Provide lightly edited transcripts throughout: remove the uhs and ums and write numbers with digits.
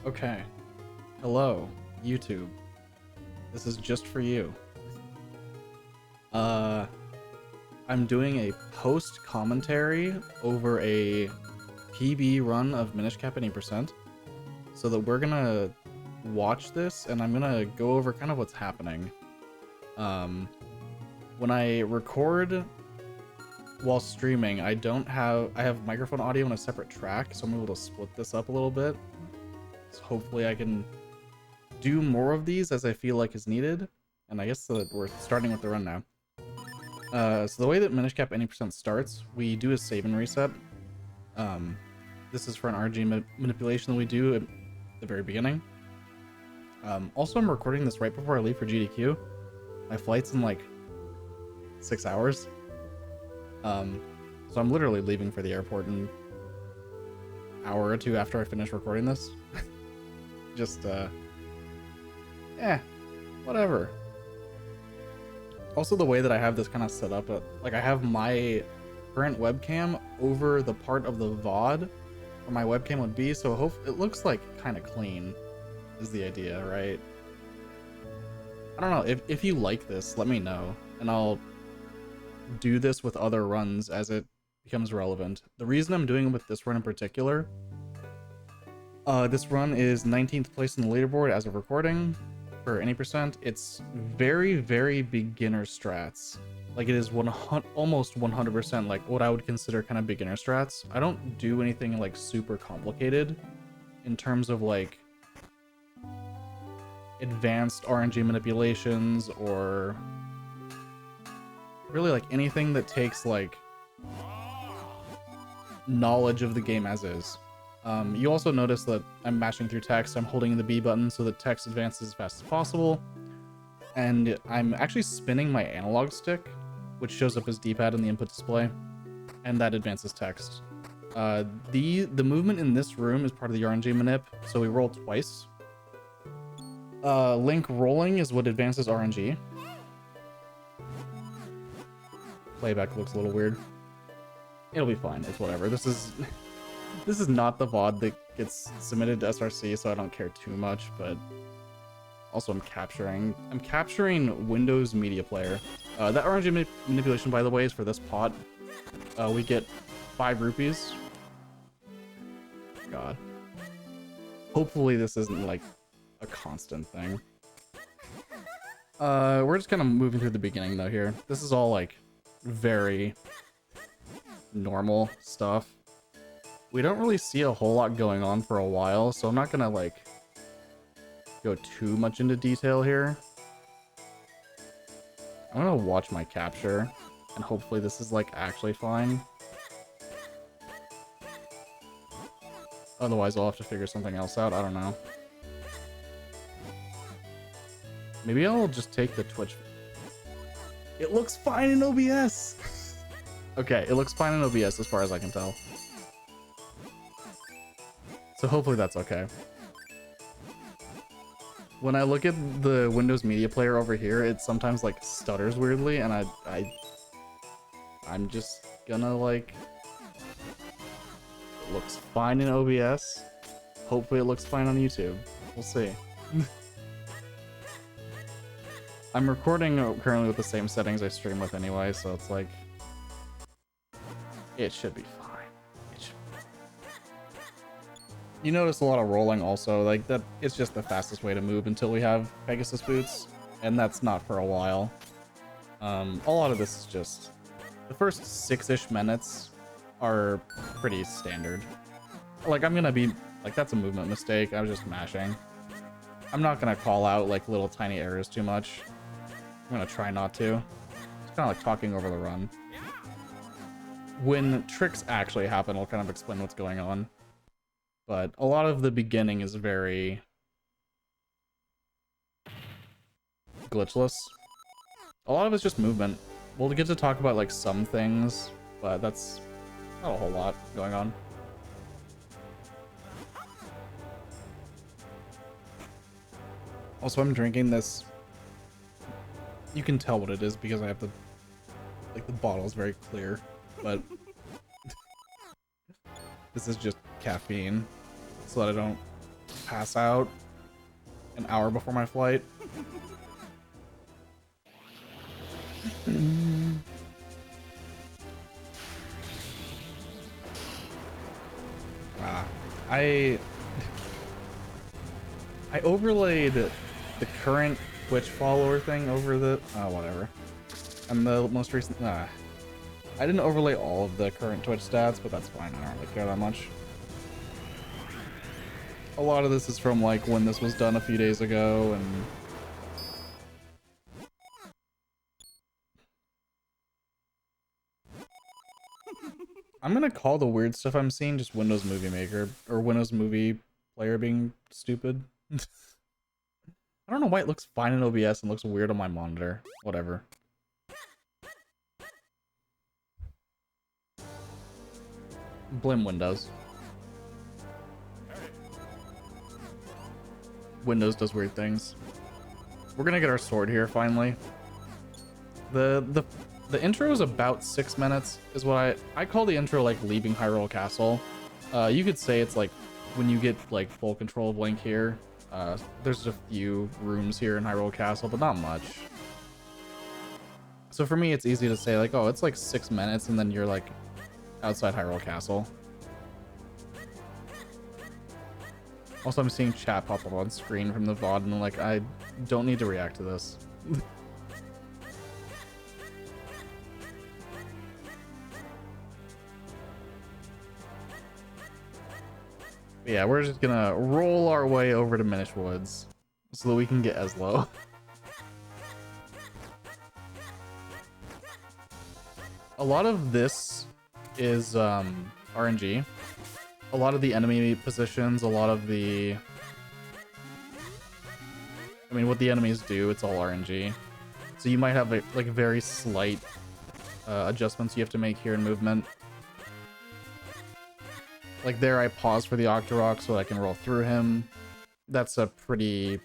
Okay. Hello, YouTube. This is just for you. I'm doing a post commentary over a PB run of Minish Cap Any %, so that we're gonna watch this and I'm gonna go over kind of what's happening. When I record while streaming, I have microphone audio in a separate track, so I'm able to split this up a little bit. So hopefully I can do more of these as I feel like is needed. And I guess that we're starting with the run now. So the way that Minish Cap Any % starts, we do a save and reset. This is for an RNG manipulation that we do at the very beginning. Also, I'm recording this right before I leave for GDQ. My flight's in like 6 hours. So I'm literally leaving for the airport in an hour or two after I finish recording this. Just, whatever. Also, the way that I have this kind of set up, like I have my current webcam over the part of the VOD where my webcam would be, so it looks like kind of clean is the idea, right? I don't know, if you like this, let me know, and I'll do this with other runs as it becomes relevant. The reason I'm doing it with this run in particular, this run is 19th place in the leaderboard as of recording for any %. It's very, very beginner strats. Like it is almost 100% like what I would consider kind of beginner strats. I don't do anything like super complicated in terms of like advanced RNG manipulations or really like anything that takes like knowledge of the game as is. You also notice that I'm mashing through text. I'm holding the B button so that text advances as fast as possible. And I'm actually spinning my analog stick, which shows up as D-pad in the input display, and that advances text. The movement in this room is part of the RNG manip, so we roll twice. Link rolling is what advances RNG. Playback looks a little weird. It'll be fine, it's whatever. This is not the VOD that gets submitted to SRC, so I don't care too much, but also I'm capturing Windows Media Player. That RNG manipulation, by the way, is for this pot. We get 5 rupees. God. Hopefully this isn't like a constant thing. We're just kind of moving through the beginning though here. This is all like very normal stuff. We don't really see a whole lot going on for a while, so I'm not gonna like go too much into detail here. I'm gonna watch my capture and hopefully this is like actually fine. Otherwise I'll have to figure something else out. I don't know. Maybe I'll just take the Twitch. It looks fine in OBS. Okay, it looks fine in OBS as far as I can tell. So hopefully that's okay. When I look at the Windows Media Player over here, it sometimes like stutters weirdly, and I'm just gonna like, it looks fine in OBS. Hopefully it looks fine on YouTube. We'll see. I'm recording currently with the same settings I stream with anyway, so it's like, it should be fine. You notice a lot of rolling also, like that it's just the fastest way to move until we have Pegasus boots, and that's not for a while. A lot of this is just, the first 6-ish minutes are pretty standard. Like I'm gonna be, like that's a movement mistake, I was just mashing. I'm not gonna call out like little tiny errors too much. I'm gonna try not to. It's kind of like talking over the run. When tricks actually happen, I'll kind of explain what's going on. But a lot of the beginning is very glitchless. A lot of it's just movement. We'll get to talk about like some things, but that's not a whole lot going on. Also, I'm drinking this. You can tell what it is because I have the bottle is very clear, but this is just caffeine so that I don't pass out an hour before my flight. I overlaid the current Twitch follower thing over the whatever, and the most recent. I didn't overlay all of the current Twitch stats, but that's fine. I don't really care that much. A lot of this is from like when this was done a few days ago, and I'm gonna call the weird stuff I'm seeing just Windows Movie Maker or Windows Movie Player being stupid. I don't know why it looks fine in OBS and looks weird on my monitor. Whatever. Blame Windows. Windows does weird things. We're gonna get our sword here finally. The intro is about 6 minutes, is what I call the intro like leaving Hyrule Castle. You could say it's like when you get like full control of Link here. There's a few rooms here in Hyrule Castle, but not much. So for me, it's easy to say like, oh, it's like 6 minutes, and then you're like outside Hyrule Castle. Also, I'm seeing chat pop up on screen from the VOD, and I'm like, I don't need to react to this. Yeah, we're just gonna roll our way over to Minish Woods so that we can get Eslo. A lot of this is RNG. A lot of the enemy positions, a lot of the... I mean, what the enemies do, it's all RNG. So you might have like very slight adjustments you have to make here in movement. Like there, I pause for the Octorok so I can roll through him. That's a pretty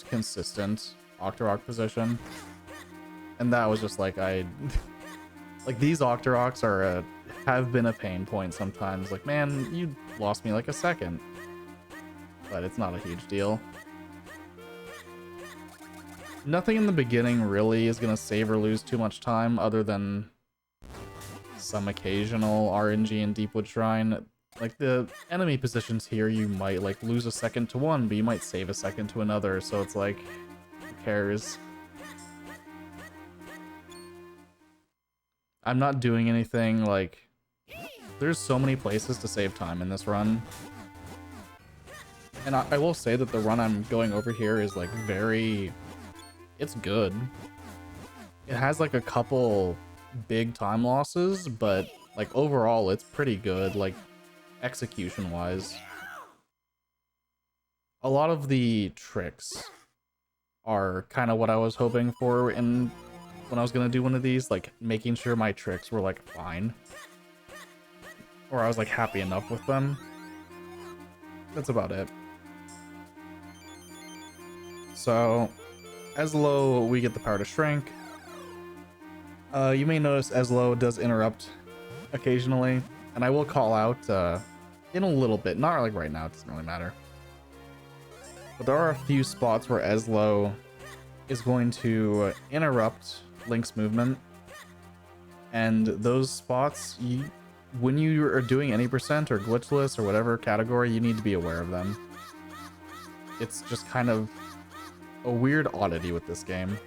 consistent Octorok position. And that was just like, like these Octoroks are have been a pain point sometimes. Like, man, you lost me like a second. But it's not a huge deal. Nothing in the beginning really is gonna save or lose too much time other than some occasional RNG in Deepwood Shrine. Like the enemy positions here, you might like lose a second to one, but you might save a second to another, so it's like, who cares? I'm not doing anything like... There's so many places to save time in this run. And I will say that the run I'm going over here is like very... It's good. It has like a couple big time losses, but like overall it's pretty good. Like execution wise, a lot of the tricks are kind of what I was hoping for in when I was gonna do one of these, like making sure my tricks were like fine, or I was like happy enough with them. That's about it. So Eslo, we get the power to shrink. You may notice Eslo does interrupt occasionally, and I will call out in a little bit, not like right now, it doesn't really matter. But there are a few spots where Eslo is going to interrupt Link's movement, and those spots, when you are doing any percent or glitchless or whatever category, you need to be aware of them. It's just kind of a weird oddity with this game.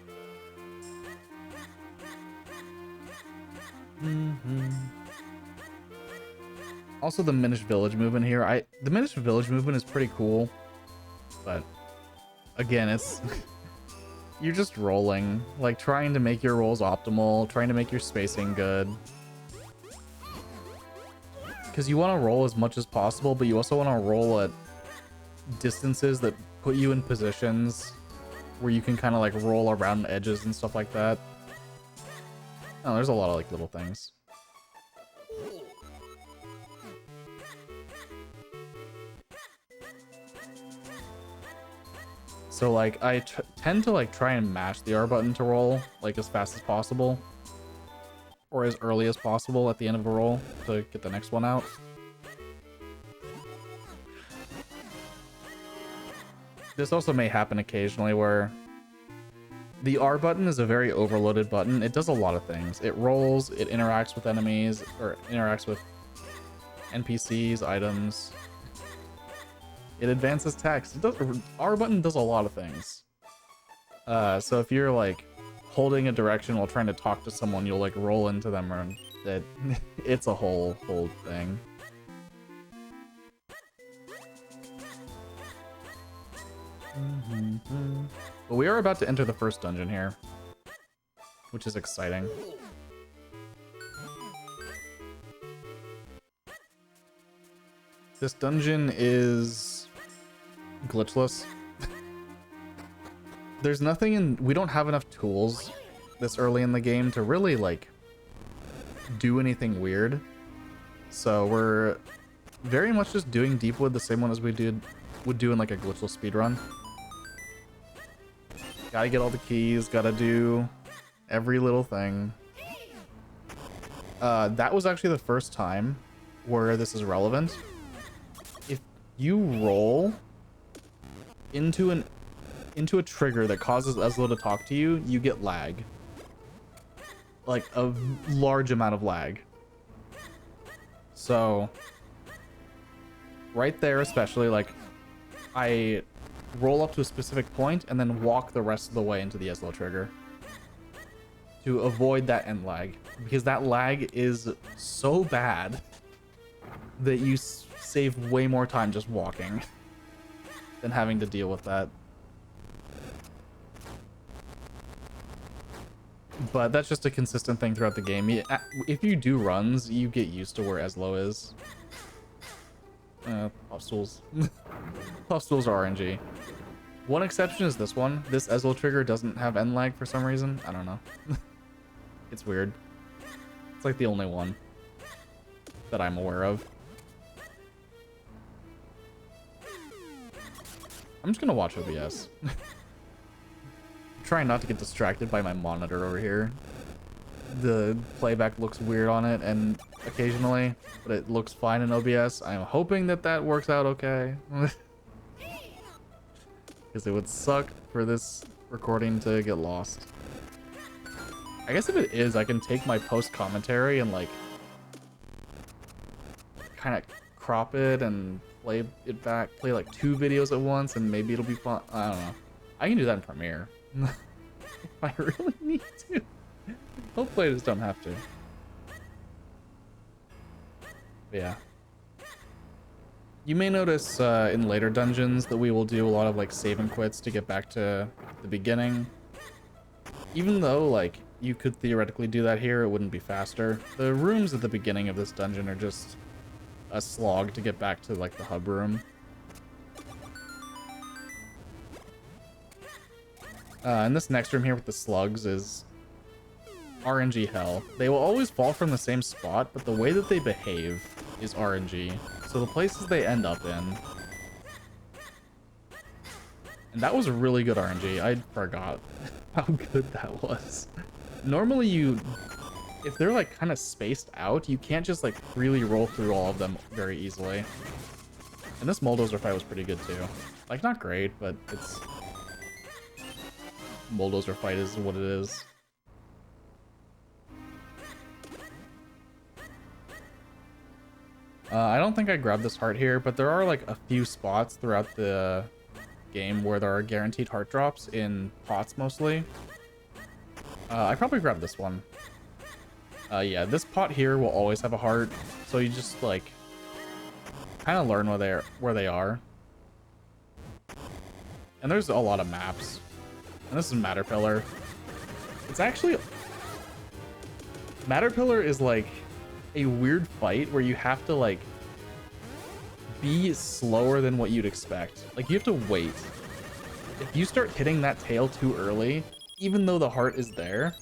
Also, the Minish Village movement here. The Minish Village movement is pretty cool, but again, it's you're just rolling, like trying to make your rolls optimal, trying to make your spacing good. Because you want to roll as much as possible, but you also want to roll at distances that put you in positions where you can kind of like roll around edges and stuff like that. Oh, there's a lot of like little things. So like I tend to like try and mash the R button to roll like as fast as possible, or as early as possible at the end of a roll to get the next one out. This also may happen occasionally where the R button is a very overloaded button. It does a lot of things. It rolls, it interacts with enemies, or interacts with NPCs, items. It advances text. It does, R button does a lot of things. So if you're like holding a direction while trying to talk to someone, you'll like roll into them, or that it's a whole thing. But we are about to enter the first dungeon here, which is exciting. This dungeon is glitchless. There's nothing in... We don't have enough tools this early in the game to really, like, do anything weird. So we're very much just doing Deepwood the same one as we would do in, like, a glitchless speedrun. Gotta get all the keys, gotta do every little thing. That was actually the first time where this is relevant. If you roll into a trigger that causes Ezlo to talk to you, you get lag. Like a large amount of lag. So right there, especially, like, I roll up to a specific point and then walk the rest of the way into the Ezlo trigger to avoid that end lag, because that lag is so bad that you save way more time just walking than having to deal with that. But that's just a consistent thing throughout the game. If you do runs, you get used to where Ezlo is. Puff stools. Puff stools are RNG. One exception is this one. This Ezlo trigger doesn't have end lag for some reason. I don't know. It's weird. It's like the only one that I'm aware of. I'm just gonna watch OBS. Trying not to get distracted by my monitor over here. The playback looks weird on it, and occasionally, but it looks fine in OBS. I'm hoping that that works out okay. Because it would suck for this recording to get lost. I guess if it is, I can take my post commentary and like kind of crop it and play it back, play like 2 videos at once, and maybe it'll be fun. I don't know. I can do that in Premiere. If I really need to. Hopefully I just don't have to. But yeah. You may notice in later dungeons that we will do a lot of like save and quits to get back to the beginning. Even though like you could theoretically do that here, it wouldn't be faster. The rooms at the beginning of this dungeon are just a slog to get back to like the hub room. And this next room here with the slugs is RNG hell. They will always fall from the same spot, but the way that they behave is RNG. So the places they end up in. And that was really good RNG. I forgot how good that was. Normally if they're like kind of spaced out, you can't just like freely roll through all of them very easily. And this Bulldozer fight was pretty good too. Like, not great, but it's... Bulldozer fight is what it is. I don't think I grabbed this heart here, but there are like a few spots throughout the game where there are guaranteed heart drops in pots mostly. I probably grabbed this one. Yeah, this pot here will always have a heart, so you just like kind of learn where they are. And there's a lot of maps. And this is Matterpillar. It's actually... Matterpillar is like a weird fight where you have to like be slower than what you'd expect. Like, you have to wait. If you start hitting that tail too early, even though the heart is there,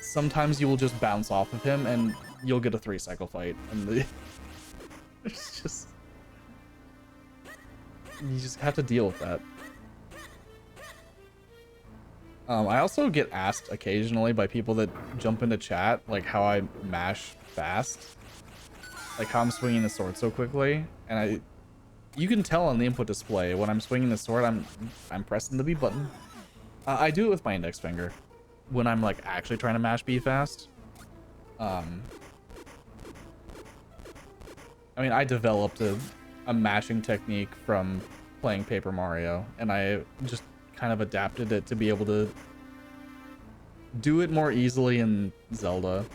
sometimes you will just bounce off of him and you'll get a 3-cycle fight. And it's just... You just have to deal with that. I also get asked occasionally by people that jump into chat, like how I mash fast, like how I'm swinging the sword so quickly, and You can tell on the input display when I'm swinging the sword, I'm pressing the B button. I do it with my index finger when I'm like actually trying to mash B fast. I mean, I developed a mashing technique from playing Paper Mario, and I just kind of adapted it to be able to do it more easily in Zelda.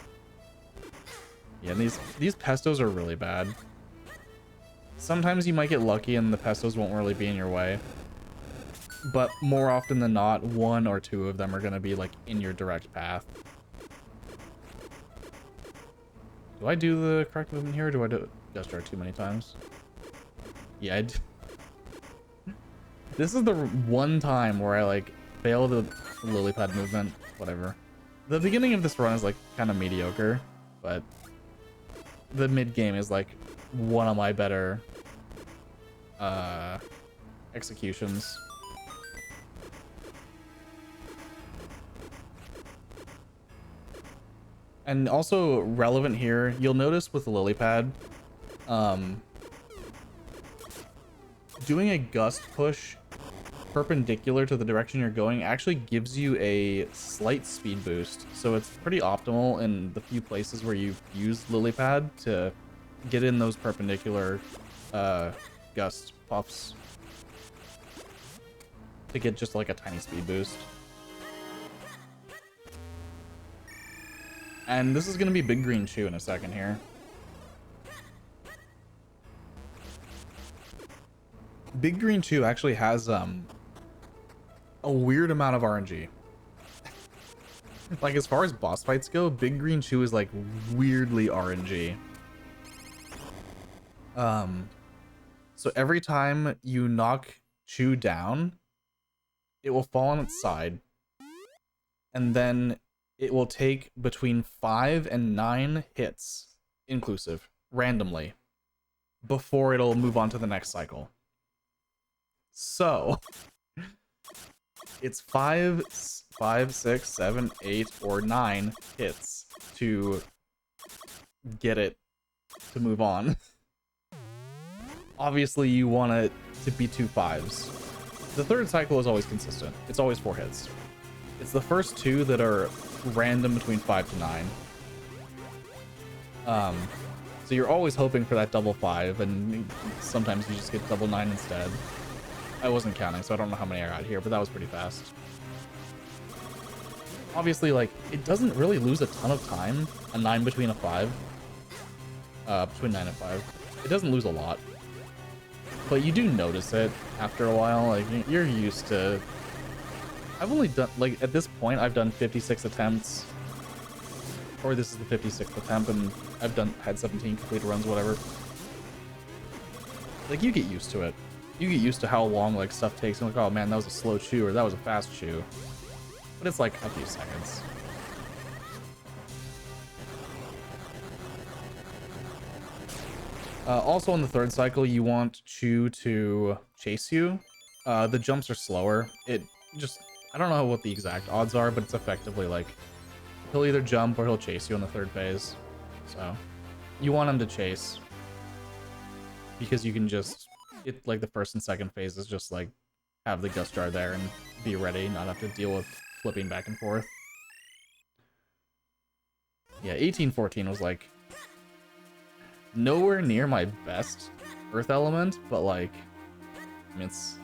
Yeah, and these pestos are really bad. Sometimes you might get lucky and the pestos won't really be in your way. But more often than not, one or two of them are going to be like in your direct path. Do I do the correct movement here, or do I do Gust Jar too many times? Yeah, this is the one time where I like fail the lily pad movement. Whatever. The beginning of this run is like kind of mediocre, but the mid game is like one of my better executions. And also relevant here, you'll notice with the lily pad, doing a gust push perpendicular to the direction you're going actually gives you a slight speed boost. So it's pretty optimal in the few places where you've used lily pad to get in those perpendicular gust puffs to get just like a tiny speed boost. And this is going to be Big Green Chew in a second here. Big Green Chew actually has a weird amount of RNG. Like, as far as boss fights go, Big Green Chew is like weirdly RNG. So every time you knock Chew down, it will fall on its side, and then it will take between 5 and 9 hits, inclusive, randomly, before it'll move on to the next cycle. So it's 5, 6, 7, 8, or 9 hits to get it to move on. Obviously, you want it to be 2 5s. The third cycle is always consistent. It's always 4 hits. It's the first 2 that are random between 5 to 9. So you're always hoping for that double 5, and sometimes you just get double 9 instead. I wasn't counting, so I don't know how many I got here, but that was pretty fast. Obviously, like, it doesn't really lose a ton of time, a 9 between a 5. Between 9 and 5. It doesn't lose a lot. But you do notice it after a while, like, you're used to... I've only done, like, at this point, I've done 56 attempts. Or this is the 56th attempt, and I've had 17 complete runs, whatever. Like, you get used to it. You get used to how long, like, stuff takes, and like, oh man, that was a slow chew, or that was a fast chew. But it's like a few seconds. Also on the third cycle, you want Chew to chase you. The jumps are slower. It just, I don't know what the exact odds are, but it's effectively like, he'll either jump or he'll chase you on the third phase. So, you want him to chase. Because you can just, like the first and second phase is just like, have the Gust Jar there and be ready, not have to deal with flipping back and forth. Yeah, 1814 was like, nowhere near my best Earth Element, but like, I mean, it's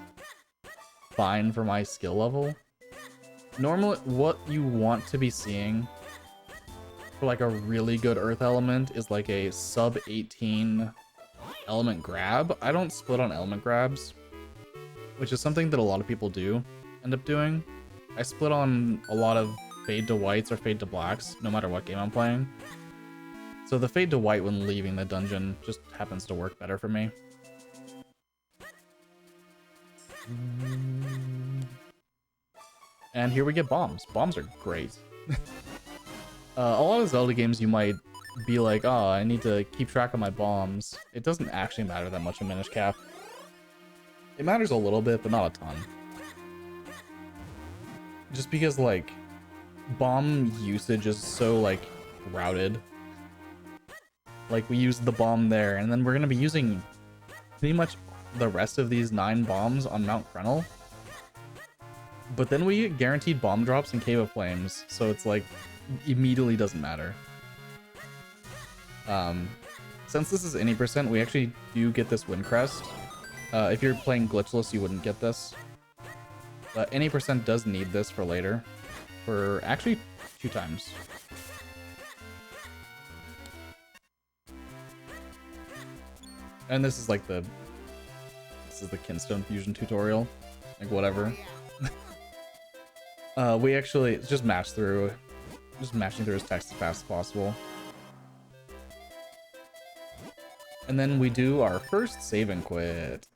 fine for my skill level. Normally, what you want to be seeing for like a really good Earth Element is like a sub 18 element grab. I don't split on element grabs, which is something that a lot of people do end up doing. I split on a lot of fade to whites or fade to blacks, no matter what game I'm playing. So the fade to white when leaving the dungeon just happens to work better for me. And here we get bombs. Bombs are great. A lot of Zelda games you might be like, oh, I need to keep track of my bombs. It doesn't actually matter that much in Minish Cap. It matters a little bit, but not a ton. Just because, like, bomb usage is so, like, routed. Like, we use the bomb there, and then we're gonna be using pretty much the rest of these 9 bombs on Mount Krenel. But then we get guaranteed bomb drops in Cave of Flames, so it's like immediately doesn't matter. Since this is any percent, we actually do get this Wind Crest. If you're playing glitchless, you wouldn't get this. But any percent does need this for later. For actually 2 times. And this is like the Kinstone Fusion tutorial. Like whatever. We actually just mashing through his text as fast as possible. And then we do our first save and quit.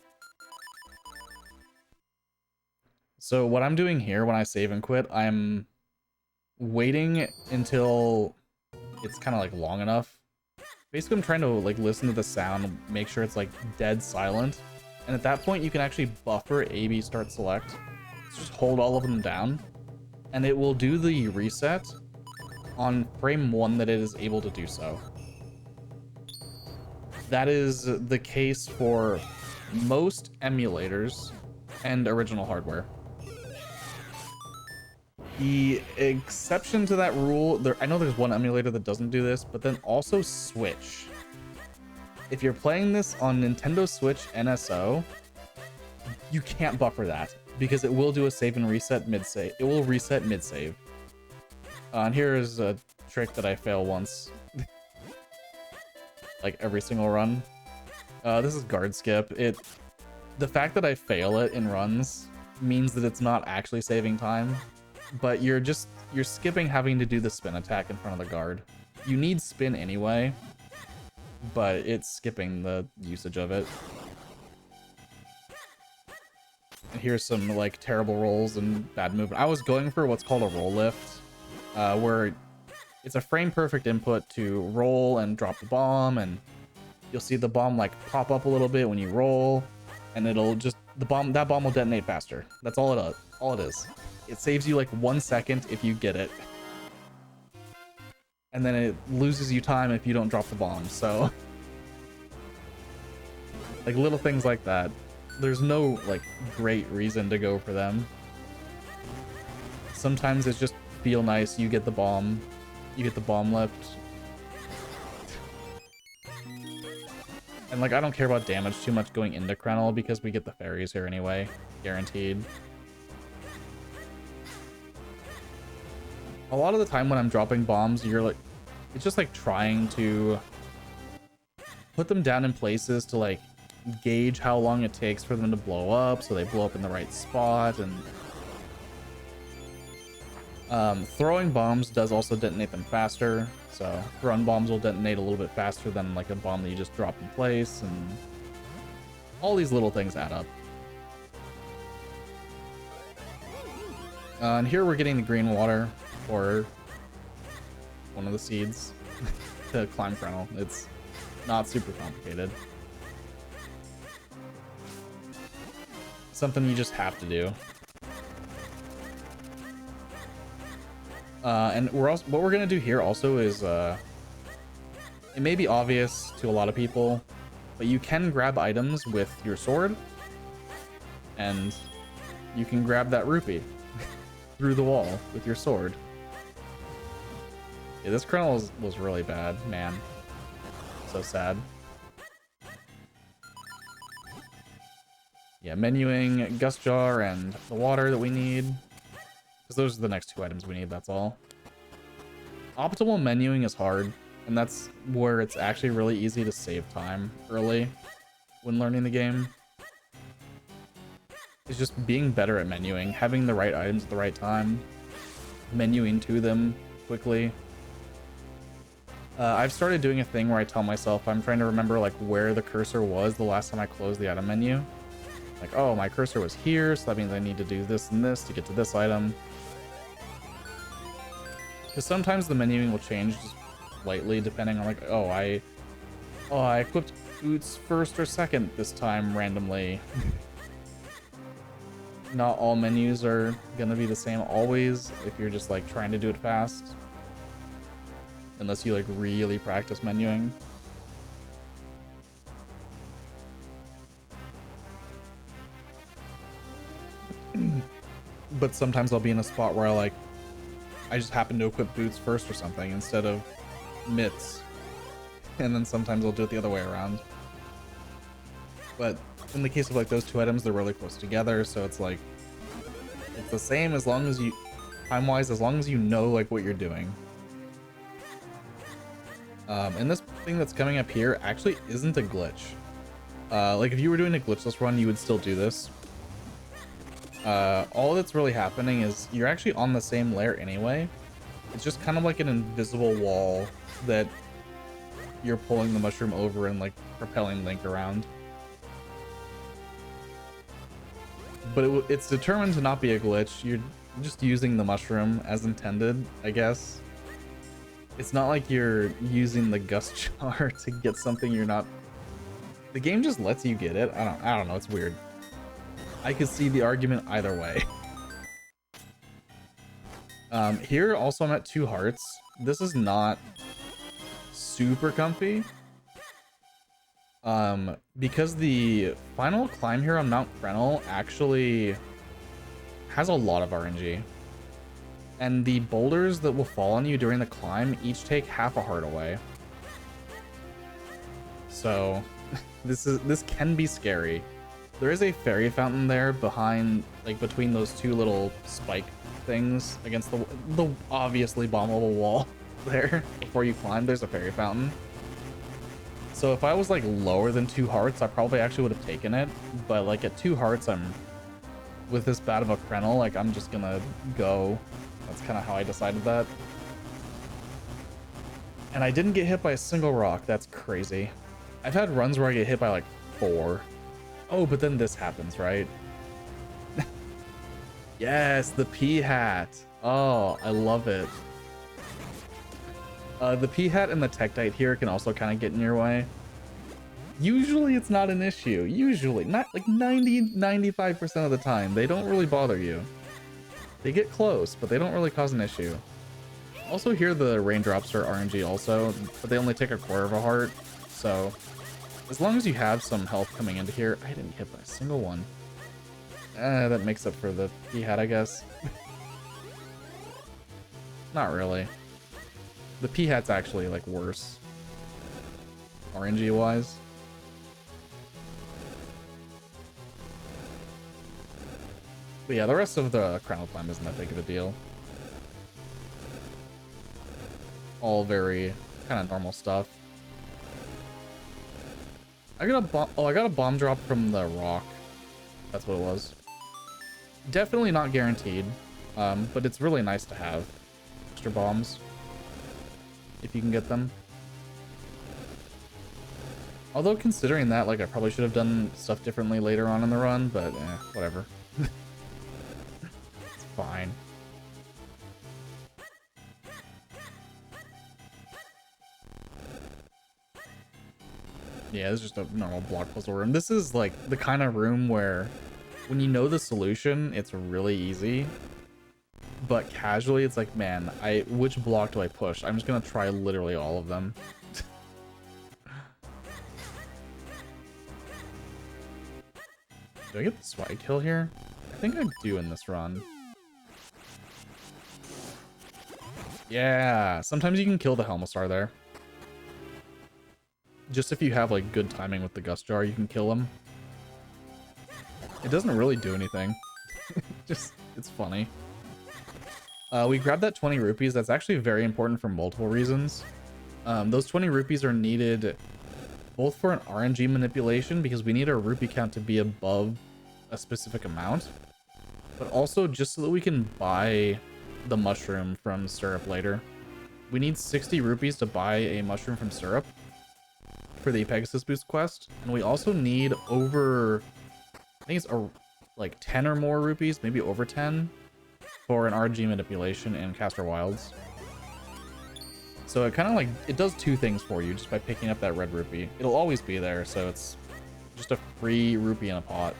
So what I'm doing here when I save and quit, I'm waiting until it's kind of like long enough. Basically, I'm trying to like listen to the sound, make sure it's like dead silent. And at that point, you can actually buffer A, B, start, select. So just hold all of them down. And it will do the reset on frame 1 that it is able to do so. That is the case for most emulators and original hardware. The exception to that rule, I know there's one emulator that doesn't do this, but then also Switch. If you're playing this on Nintendo Switch NSO, you can't buffer that because it will do a save and reset mid-save. It will reset mid-save. And here is a trick that I fail once. Like every single run. This is guard skip. The fact that I fail it in runs means that it's not actually saving time, but you're skipping having to do the spin attack in front of the guard. You need spin anyway, but it's skipping the usage of it. And here's some like terrible rolls and bad movement. I was going for what's called a roll lift, where it's a frame perfect input to roll and drop the bomb, and you'll see the bomb like pop up a little bit when you roll, and it'll just that bomb will detonate faster. That's all it is. It saves you like 1 second if you get it, and then it loses you time if you don't drop the bomb. So like little things like that, there's no like great reason to go for them. Sometimes it's just feel nice, you get the bomb lift. And like I don't care about damage too much going into Krenel because we get the fairies here anyway, guaranteed. A lot of the time when I'm dropping bombs, it's just like trying to put them down in places to like gauge how long it takes for them to blow up, so they blow up in the right spot. And throwing bombs does also detonate them faster, so run bombs will detonate a little bit faster than like a bomb that you just drop in place, and all these little things add up. And here we're getting the green water, or one of the seeds, to climb Krenel. It's not super complicated. Something you just have to do. And what we're gonna do here also is, it may be obvious to a lot of people, but you can grab items with your sword, and you can grab that rupee through the wall with your sword. Yeah, this Krenel was really bad, man. So sad. Yeah, menuing, Gust Jar, and the water that we need. Because those are the next 2 items we need, that's all. Optimal menuing is hard, and that's where it's actually really easy to save time early when learning the game. It's just being better at menuing, having the right items at the right time, menuing to them quickly. I've started doing a thing where I tell myself I'm trying to remember like where the cursor was the last time I closed the item menu. Like, oh, my cursor was here, so that means I need to do this and this to get to this item. Because sometimes the menuing will change just slightly depending on like, oh, I equipped boots first or second this time randomly. Not all menus are gonna be the same always if you're just like trying to do it fast. Unless you like really practice menuing. But sometimes I'll be in a spot where I just happen to equip boots first or something instead of mitts. And then sometimes I'll do it the other way around. But in the case of like those two items, they're really close together, so it's like it's the same as long as you time-wise, as long as you know like what you're doing. And this thing that's coming up here actually isn't a glitch. Like if you were doing a glitchless run, you would still do this. All that's really happening is you're actually on the same layer anyway. It's just kind of like an invisible wall that you're pulling the mushroom over and like propelling Link around. But it's determined to not be a glitch. You're just using the mushroom as intended, I guess. It's not like you're using the gust jar to get something you're not. The game just lets you get it. I don't know. It's weird. I could see the argument either way. Here also I'm at 2 hearts. This is not super comfy. Because the final climb here on Mount Krenel actually has a lot of RNG. And the boulders that will fall on you during the climb each take half a heart away. So this can be scary. There is a fairy fountain there behind, like between those two little spike things against the obviously bombable wall there. Before you climb, there's a fairy fountain. So if I was like lower than 2 hearts, I probably actually would have taken it. But like at 2 hearts, I'm with this bad of a Krenel, like I'm just gonna go. That's kind of how I decided that. And I didn't get hit by a single rock. That's crazy. I've had runs where I get hit by like 4. Oh, but then this happens, right? Yes, the pea hat. Oh, I love it. The pea hat and the Tektite here can also kind of get in your way. Usually it's not an issue. Usually, not like 95% of the time. They don't really bother you. They get close, but they don't really cause an issue. Also here the raindrops are RNG also, but they only take 1/4 of a heart. So as long as you have some health coming into here, I didn't hit by a single one. That makes up for the pea hat, I guess. Not really. The pea hat's actually like worse, RNG wise. But yeah, the rest of the Krenel climb isn't that big of a deal. All very kind of normal stuff. I got a bomb drop from the rock. That's what it was. Definitely not guaranteed, but it's really nice to have extra bombs if you can get them. Although considering that, like I probably should have done stuff differently later on in the run, but whatever. It's fine. Yeah, it's just a normal block puzzle room. This is like the kind of room where when you know the solution, it's really easy. But casually, it's like, man, which block do I push? I'm just gonna try literally all of them. Do I get the swag kill here? I think I do in this run. Yeah, sometimes you can kill the Helmastar there. Just if you have like good timing with the Gust Jar, you can kill him. It doesn't really do anything. Just, it's funny. We grabbed that 20 rupees. That's actually very important for multiple reasons. Those 20 rupees are needed both for an RNG manipulation, because we need our rupee count to be above a specific amount, but also just so that we can buy the mushroom from Syrup later. We need 60 rupees to buy a mushroom from Syrup for the Pegasus Boost quest, and we also need over, I think it's like 10 or more rupees, maybe over 10, for an RNG manipulation in Castor Wilds. So it kind of like, it does 2 things for you just by picking up that red rupee. It'll always be there, so it's just a free rupee in a pot.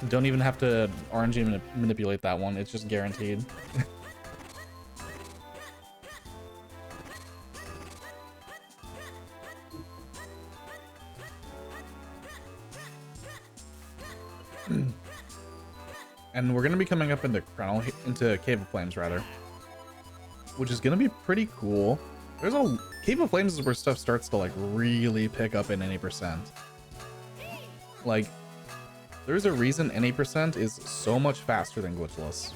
Don't even have to RNG manipulate that one, it's just guaranteed. And we're gonna be coming up into into Cave of Flames rather, which is gonna be pretty cool. There's a Cave of Flames is where stuff starts to like really pick up in any percent. Like, there's a reason any percent is so much faster than glitchless.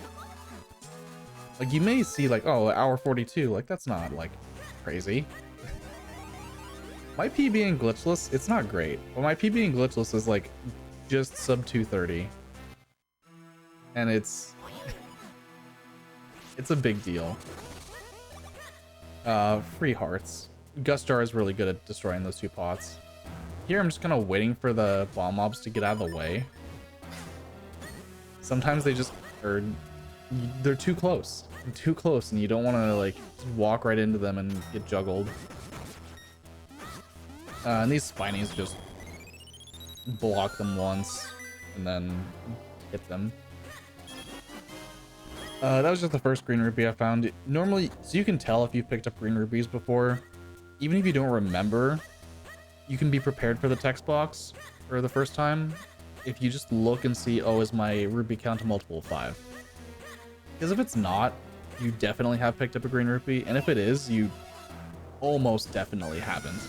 Like, you may see like, oh, hour 42, like that's not like crazy. My PB in glitchless, it's not great, but my PB in glitchless is like just sub 230, and it's a big deal. Free hearts. Gustar is really good at destroying those 2 pots. Here I'm just kind of waiting for the bomb mobs to get out of the way. Sometimes they just they're too close, and you don't want to like walk right into them and get juggled. And these spinies just block them once and then hit them. That was just the first green rupee I found. Normally, so you can tell if you've picked up green rupees before. Even if you don't remember, you can be prepared for the text box for the first time. If you just look and see, oh, is my rupee count a multiple of 5? Because if it's not, you definitely have picked up a green rupee. And if it is, you almost definitely haven't.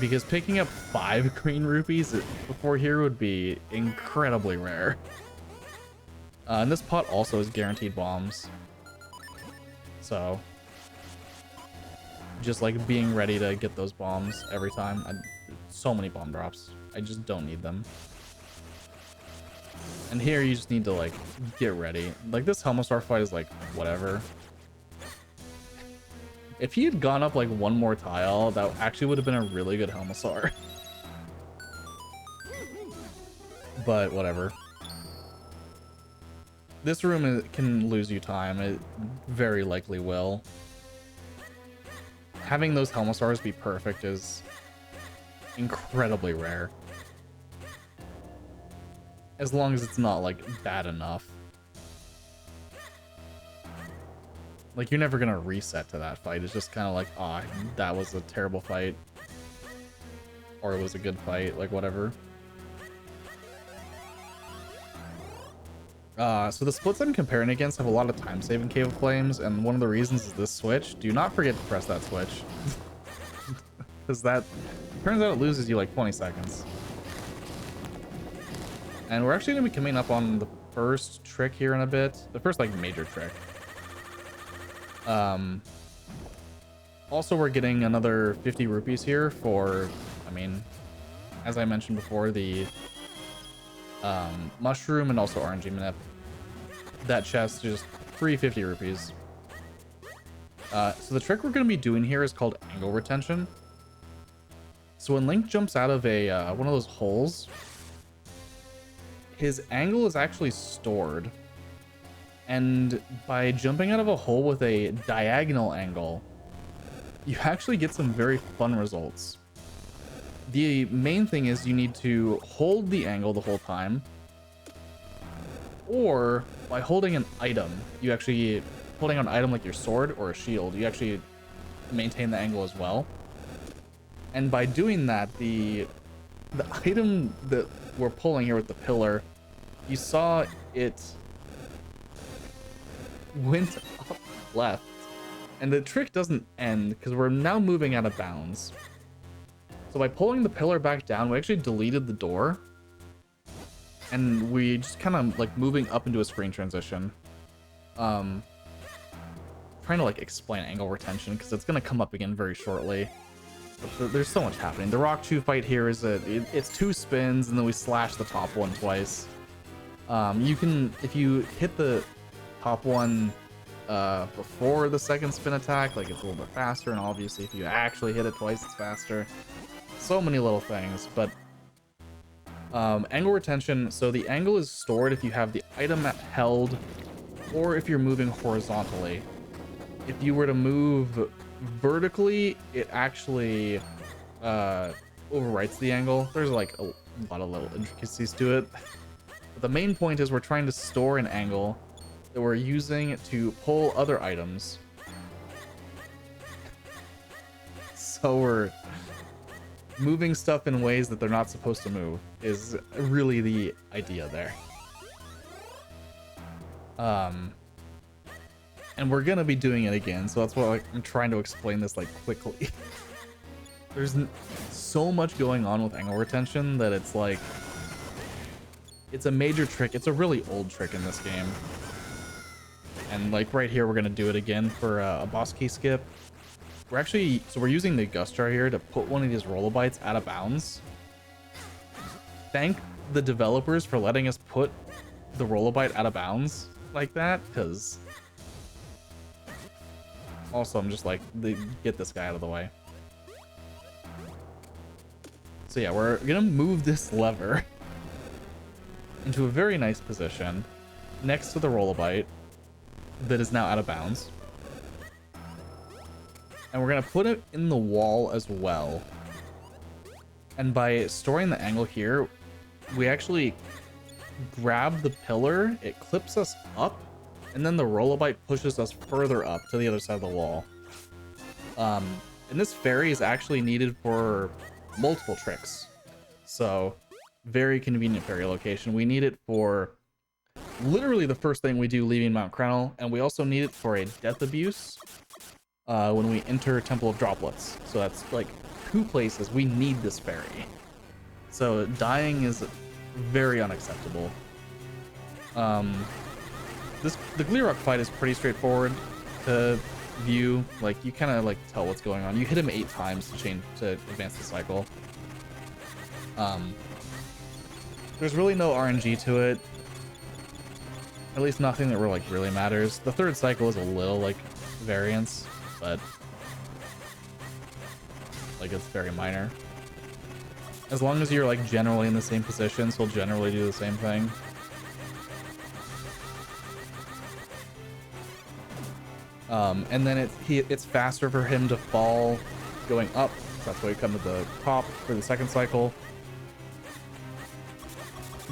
Because picking up 5 green rupees before here would be incredibly rare. And this pot also is guaranteed bombs. So, just like being ready to get those bombs every time. So many bomb drops. I just don't need them. And here you just need to like get ready. Like this Helmastar fight is like whatever. If he had gone up like one more tile, that actually would have been a really good Helmastar. But whatever. This room can lose you time. It very likely will. Having those Helmastars be perfect is incredibly rare. As long as it's not like bad enough. Like, you're never gonna reset to that fight. It's just kind of like, ah, oh, that was a terrible fight. Or it was a good fight, like whatever. So the splits I'm comparing against have a lot of time saving Cave of Flames, and one of the reasons is this switch. Do not forget to press that switch. Because that turns out it loses you like 20 seconds. And we're actually going to be coming up on the first trick here in a bit. The first like major trick. Also, we're getting another 50 rupees here for, I mean, as I mentioned before, the mushroom and also RNG manip. That chest is just free 50 rupees. So the trick we're going to be doing here is called angle retention. So when Link jumps out of a one of those holes, his angle is actually stored. And by jumping out of a hole with a diagonal angle, you actually get some very fun results. The main thing is you need to hold the angle the whole time, or by holding an item, you actually, holding an item like your sword or a shield, you actually maintain the angle as well. And by doing that, the item that we're pulling here with the pillar, you saw it went up left, and the trick doesn't end because we're now moving out of bounds. So by pulling the pillar back down, we actually deleted the door, and we just kind of like moving up into a screen transition. Trying to like explain angle retention because it's going to come up again very shortly. But there's so much happening. The Rock Chew fight here is it's 2 spins and then we slash the top one twice. You can, if you hit the top one before the second spin attack, like it's a little bit faster, and obviously if you actually hit it twice, it's faster. So many little things, but angle retention, so the angle is stored if you have the item held or if you're moving horizontally. If you were to move vertically, it actually overwrites the angle. There's like a lot of little intricacies to it, but the main point is we're trying to store an angle that we're using to pull other items. So we're moving stuff in ways that they're not supposed to move is really the idea there. Um, and we're gonna be doing it again, so that's why like, I'm trying to explain this like quickly. There's so much going on with angle retention that it's like, it's a major trick. It's a really old trick in this game. And like right here, we're gonna do it again for a boss key skip. We're using the Gust Jar here to put one of these Rollobites out of bounds. Thank the developers for letting us put the Rollobite out of bounds like that, because also I'm just like, get this guy out of the way. So yeah, we're gonna move this lever into a very nice position next to the Rollobite that is now out of bounds. And we're gonna put it in the wall as well. And by storing the angle here, we actually grab the pillar, it clips us up, and then the Rollobite pushes us further up to the other side of the wall. And this fairy is actually needed for multiple tricks. So, very convenient fairy location. We need it for literally the first thing we do leaving Mount Krennel, and we also need it for a death abuse when we enter Temple of Droplets. So that's like 2 places we need this fairy. So dying is very unacceptable. The Gleerock fight is pretty straightforward to view. Like you kind of like tell what's going on. You hit him 8 times to advance the cycle. There's really no RNG to it. At least nothing that really matters. The 3rd cycle is a little like variance, but like it's very minor. As long as you're like generally in the same positions, he'll generally do the same thing. And then it's faster for him to fall going up. That's why we come to the top for the 2nd cycle.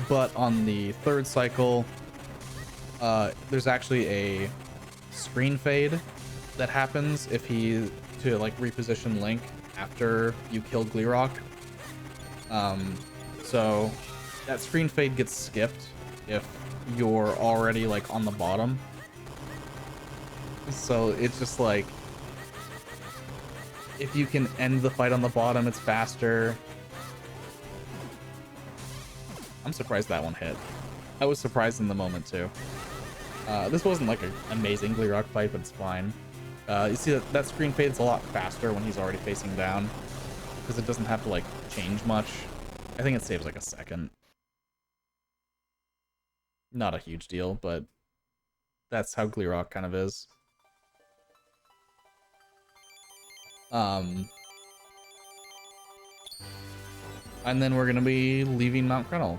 But on the 3rd cycle, there's actually a screen fade that happens if to like reposition Link after you kill Gleerock. So that screen fade gets skipped if you're already like on the bottom. So it's just like, if you can end the fight on the bottom, it's faster. I'm surprised that one hit. I was surprised in the moment too. This wasn't like an amazing Gleerock fight, but it's fine. You see that screen fades a lot faster when he's already facing down, because it doesn't have to like change much. I think it saves like a second. Not a huge deal, but that's how Gleerock kind of is. And then we're gonna be leaving Mount Krennel.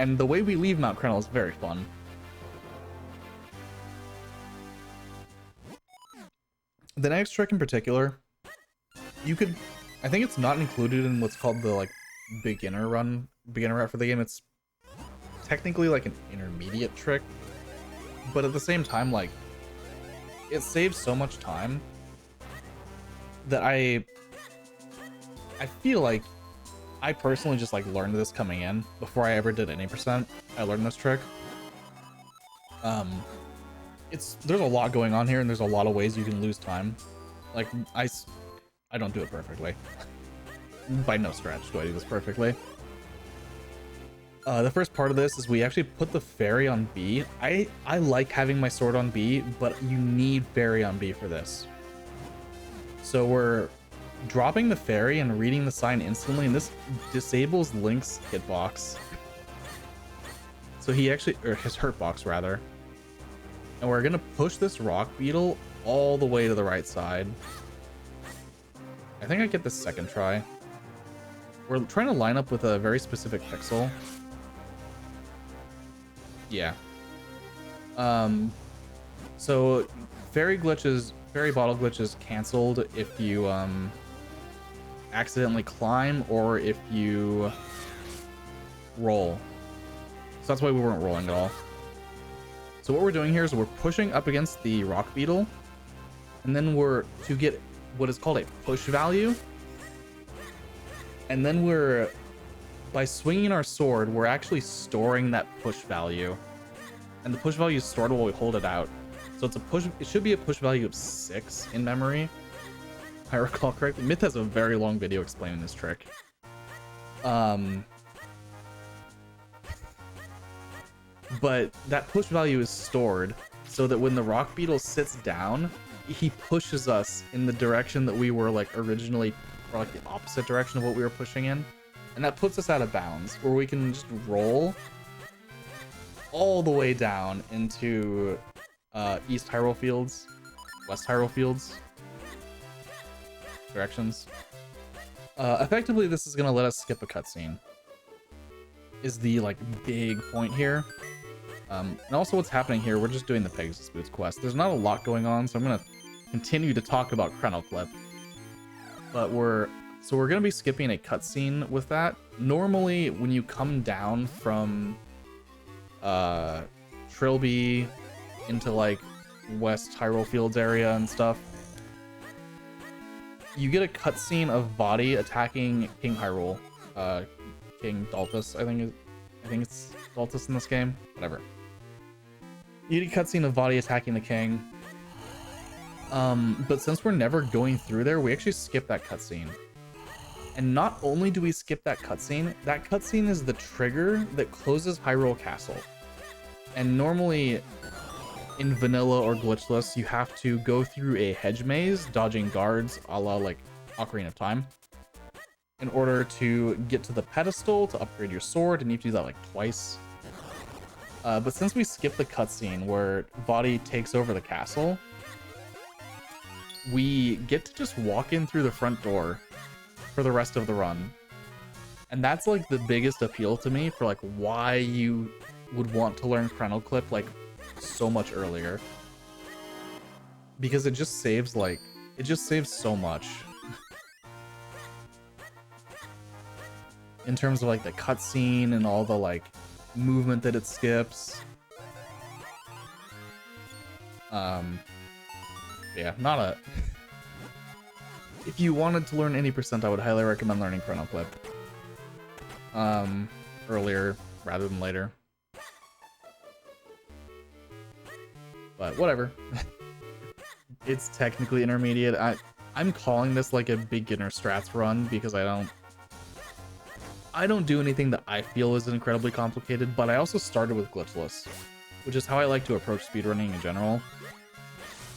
And the way we leave Mount Krennel is very fun. The next trick in particular, I think it's not included in what's called the like beginner route for the game. It's technically like an intermediate trick, but at the same time, like, it saves so much time that I feel like I personally just like learned this coming in before I ever did any percent. I learned this trick. There's a lot going on here, and there's a lot of ways you can lose time. Like I don't do it perfectly. By no stretch do I do this perfectly. The first part of this is we actually put the fairy on B. I like having my sword on B, but you need fairy on B for this. So we're dropping the fairy and reading the sign instantly, and this disables Link's hitbox. So or his hurtbox rather. And we're gonna push this rock beetle all the way to the right side. I think I get the 2nd try. We're trying to line up with a very specific pixel. Yeah. So fairy bottle glitch is canceled if you accidentally climb or if you roll. So that's why we weren't rolling at all. So what we're doing here is we're pushing up against the rock beetle, and then we're to get what is called a push value. And then by swinging our sword, we're actually storing that push value. and the push value is stored while we hold it out. So it's a push. It should be a push value of 6 in memory, if I recall correctly. Myth has a very long video explaining this trick. But that push value is stored so that when the rock beetle sits down, he pushes us in the direction that we were like originally, or like the opposite direction of what we were pushing in. And that puts us out of bounds where we can just roll all the way down into East Hyrule Fields, West Hyrule Fields directions. Effectively, this is gonna let us skip a cutscene. Is the like big point here. And also what's happening here, we're just doing the Pegasus Boots quest. There's not a lot going on, so I'm gonna continue to talk about Chrono Clip. But we're gonna be skipping a cutscene with that. Normally, when you come down from Trilby into like West Hyrule Fields area and stuff, you get a cutscene of Vaati attacking King Hyrule, King Daltus. I think it's Daltus in this game. Whatever. You get a cutscene of Vaati attacking the king. But since we're never going through there, we actually skip that cutscene. And not only do we skip that cutscene is the trigger that closes Hyrule Castle. And normally in vanilla or glitchless, you have to go through a hedge maze, dodging guards, a la like Ocarina of Time, in order to get to the pedestal to upgrade your sword, and you have to do that like twice. But since we skipped the cutscene where Vaati takes over the castle, we get to just walk in through the front door for the rest of the run. And that's like the biggest appeal to me for like why you would want to learn Chrono Clip like so much earlier. Because it just saves so much. In terms of like the cutscene and all the like movement that it skips. Yeah, not a... If you wanted to learn any percent, I would highly recommend learning Chrono Clip. Earlier rather than later. But whatever. It's technically intermediate. I'm calling this like a beginner strats run because I don't do anything that I feel is incredibly complicated, but I also started with glitchless, which is how I like to approach speedrunning in general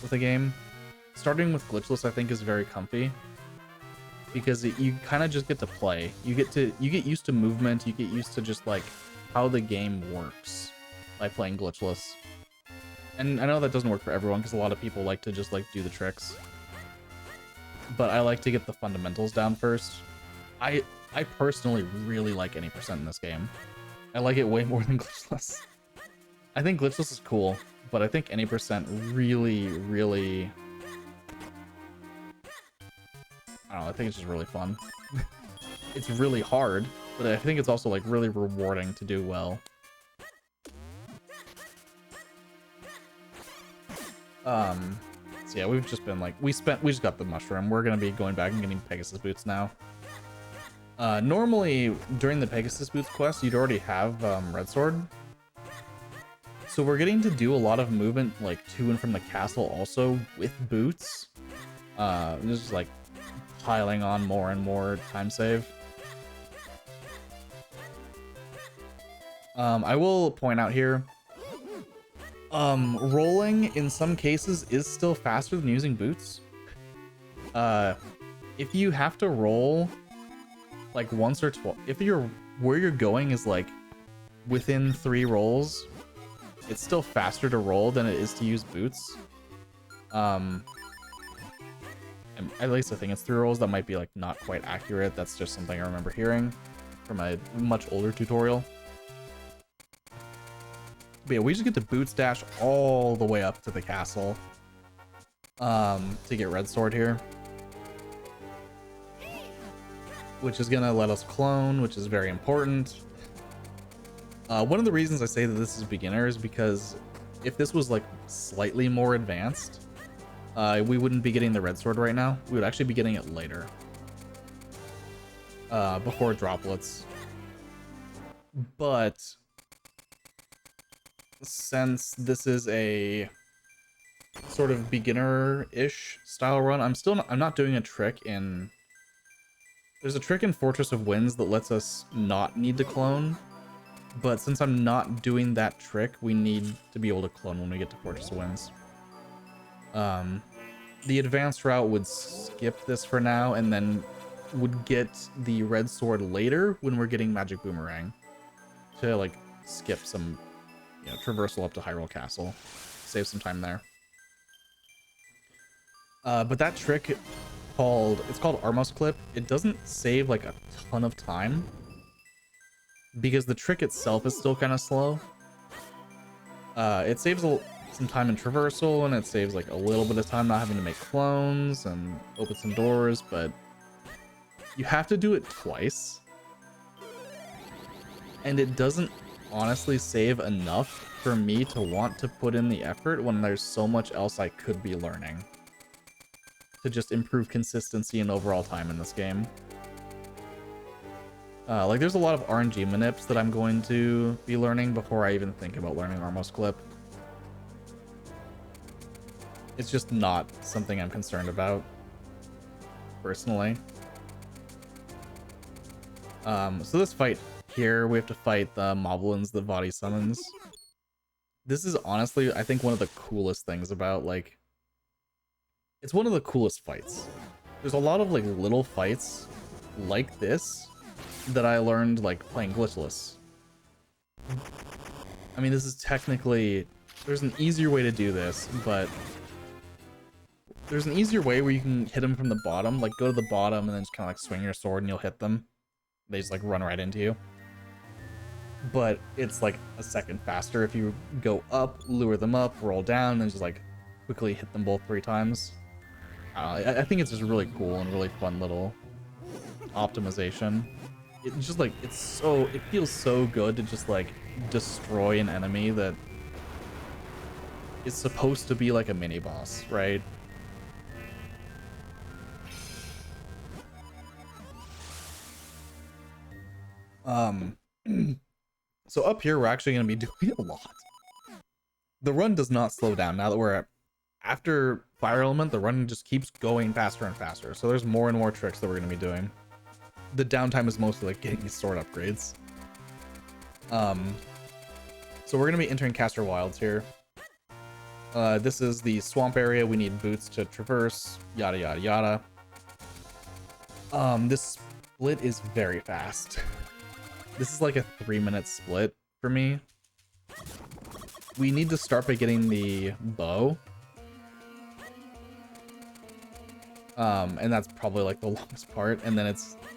with a game. Starting with glitchless, I think, is very comfy because you kind of just get to play. You get used to movement. You get used to just like how the game works by playing glitchless. And I know that doesn't work for everyone because a lot of people like to just like do the tricks, but I like to get the fundamentals down first. I personally really like any percent in this game. I like it way more than glitchless. I think glitchless is cool, but I think any percent really, really... I don't know, I think it's just really fun. It's really hard, but I think it's also like really rewarding to do well. So yeah, we've just been like, we just got the mushroom. We're gonna be going back and getting Pegasus Boots now. Normally during the Pegasus Boots quest, you'd already have Red Sword. So we're getting to do a lot of movement like to and from the castle also with boots. This is like piling on more and more time save. I will point out here, rolling in some cases is still faster than using boots. If you have to roll like once or twice, if where you're going is like within 3 rolls, it's still faster to roll than it is to use boots. At least I think it's 3 rolls. That might be like not quite accurate. That's just something I remember hearing from a much older tutorial. But yeah, we just get to boots dash all the way up to the castle to get Red Sword here, which is gonna let us clone, which is very important. One of the reasons I say that this is beginner is because if this was like slightly more advanced, we wouldn't be getting the Red Sword right now. We would actually be getting it later, before droplets. But since this is a sort of beginner-ish style run, I'm not doing a trick in... There's a trick in Fortress of Winds that lets us not need to clone, but since I'm not doing that trick, we need to be able to clone when we get to Fortress of Winds. The advanced route would skip this for now, and then would get the red sword later when we're getting Magic Boomerang to like skip some, you know, traversal up to Hyrule Castle, save some time there. But that trick it's called Armos Clip. It doesn't save like a ton of time because the trick itself is still kind of slow. It saves some time in traversal, and it saves like a little bit of time not having to make clones and open some doors, but you have to do it twice. And it doesn't honestly save enough for me to want to put in the effort when there's so much else I could be learning to just improve consistency and overall time in this game. Like there's a lot of RNG manips that I'm going to be learning before I even think about learning Armos Clip. It's just not something I'm concerned about, personally. So this fight here, we have to fight the Moblins that Vadi summons. This is honestly, I think, one of the coolest things about, like... It's one of the coolest fights. There's a lot of, like, little fights like this that I learned, like, playing glitchless. I mean, this is technically... There's an easier way to do this, but... There's an easier way where you can hit them from the bottom. Like, go to the bottom and then just kind of, like, swing your sword and you'll hit them. They just, like, run right into you. But it's, like, a second faster if you go up, lure them up, roll down, and just, like, quickly hit them both 3 times. I think it's just really cool and really fun little optimization. It's just, like, it feels so good to just, like, destroy an enemy that is supposed to be, like, a mini-boss, right? So up here, we're actually going to be doing a lot. The run does not slow down now that we're after Fire Element. The run just keeps going faster and faster. So there's more and more tricks that we're going to be doing. The downtime is mostly like getting these sword upgrades. So we're going to be entering Caster Wilds here. This is the swamp area. We need boots to traverse, yada yada yada. This split is very fast. This is like a 3-minute split for me. We need to start by getting the bow. And that's probably like the longest part. And then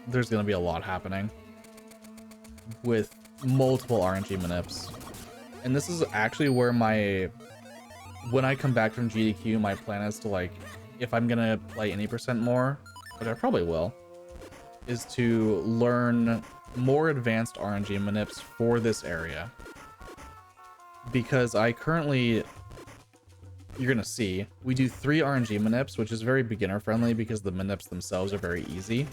there's going to be a lot happening with multiple RNG manips. And this is actually where when I come back from GDQ, my plan is to, like, if I'm going to play any percent more, which I probably will, is to learn more advanced RNG manips for this area. Because I currently, you're going to see, we do 3 RNG manips, which is very beginner friendly because the manips themselves are very easy.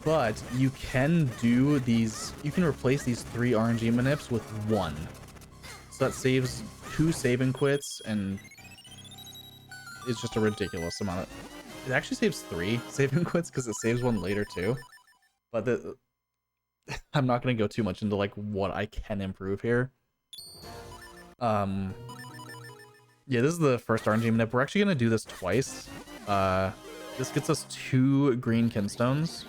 But you can do these, you can replace these 3 RNG manips with 1. So that saves 2 save and quits, and it's just a ridiculous amount of... It actually saves 3 save and quits because it saves 1 later too. But I'm not going to go too much into like what I can improve here. Yeah, this is the first RNG manip. We're actually going to do this twice. This gets us 2 green kinstones.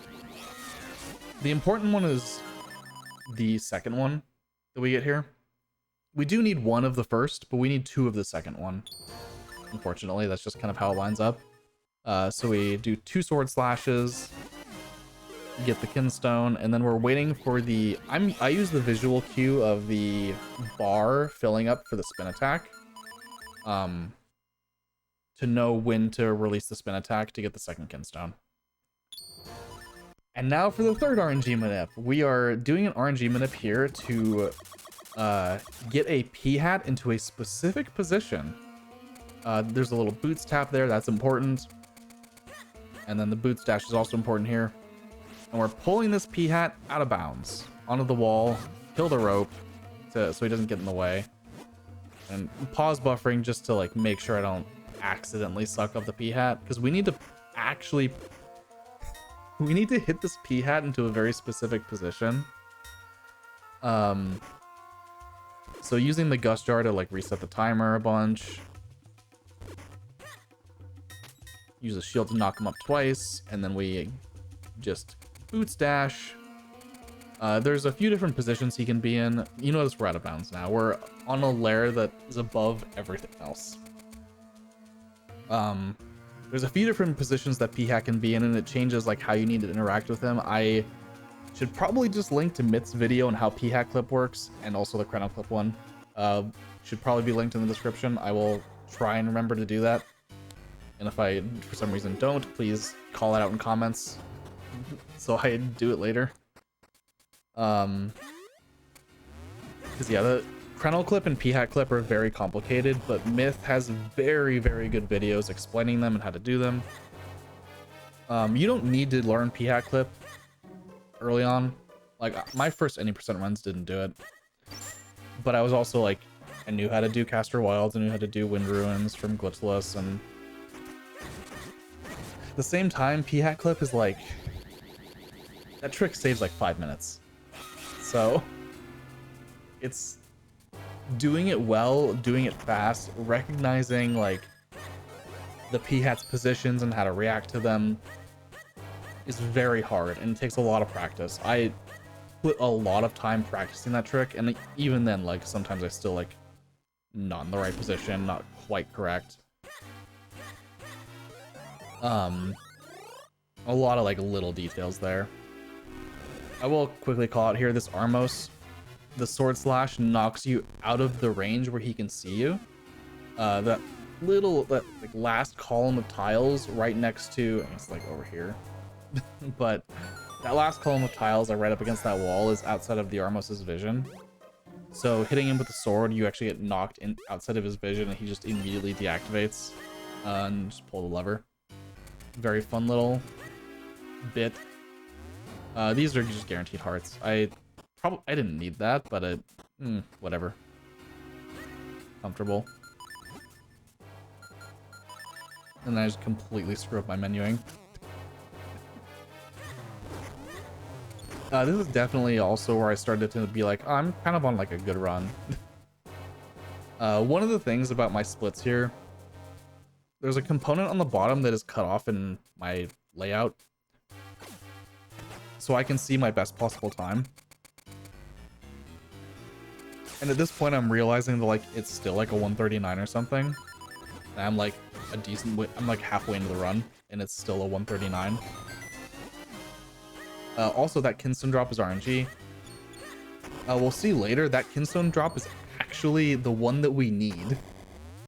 The important one is the second one that we get here. We do need 1 of the first, but we need 2 of the second one. Unfortunately, that's just kind of how it lines up. So we do 2 sword slashes, get the kinstone, and then we're waiting for the... I use the visual cue of the bar filling up for the spin attack. To know when to release the spin attack to get the second kinstone. And now for the third RNG manip. We are doing an RNG manip here to get a P-hat into a specific position. There's a little boots tap there, that's important. And then the boots dash is also important here. And we're pulling this P-hat out of bounds onto the wall, kill the rope so he doesn't get in the way. And pause buffering just to like make sure I don't accidentally suck up the p-hat, because we need to hit this p-hat into a very specific position. So using the gust jar to like reset the timer a bunch. Use a shield to knock him up twice, and then we just boots dash. There's a few different positions he can be in. You notice we're out of bounds now. We're on a layer that is above everything else. There's a few different positions that p-hat can be in, and it changes like how you need to interact with him. I should probably just link to Myth's video on how p-hat clip works, and also the chrono clip one. Should probably be linked in the description. I will try and remember to do that. And if I, for some reason, don't, please call it out in comments so I do it later. Because yeah, the chrono clip and p-hat clip are very complicated, but Myth has very, very good videos explaining them and how to do them. You don't need to learn p-hat clip early on. Like, my first any percent runs didn't do it. But I was also like, I knew how to do Caster Wilds, I knew how to do Wind Ruins from Glitchless, and at the same time, p-hat clip is like, that trick saves like 5 minutes. So it's doing it well, doing it fast, recognizing like the p-hat's positions and how to react to them is very hard, and it takes a lot of practice. I put a lot of time practicing that trick, and even then, like, sometimes I still like not in the right position, not quite correct. A lot of like little details there. I will quickly call out here, this Armos, the sword slash knocks you out of the range where he can see you. That like last column of tiles right next to, it's like over here, but that last column of tiles are right up against that wall is outside of the Armos's vision. So hitting him with the sword, you actually get knocked in outside of his vision, and he just immediately deactivates and just pull the lever. Very fun little bit. These are just guaranteed hearts. I didn't need that, but whatever. Comfortable. And then I just completely screw up my menuing. This is definitely also where I started to be like, oh, I'm kind of on like a good run. One of the things about my splits here, there's a component on the bottom that is cut off in my layout, so I can see my best possible time. And at this point, I'm realizing that like it's still like a 139 or something. And I'm like I'm like halfway into the run, and it's still a 139. Also, that Kinstone drop is RNG. We'll see later, that Kinstone drop is actually the one that we need.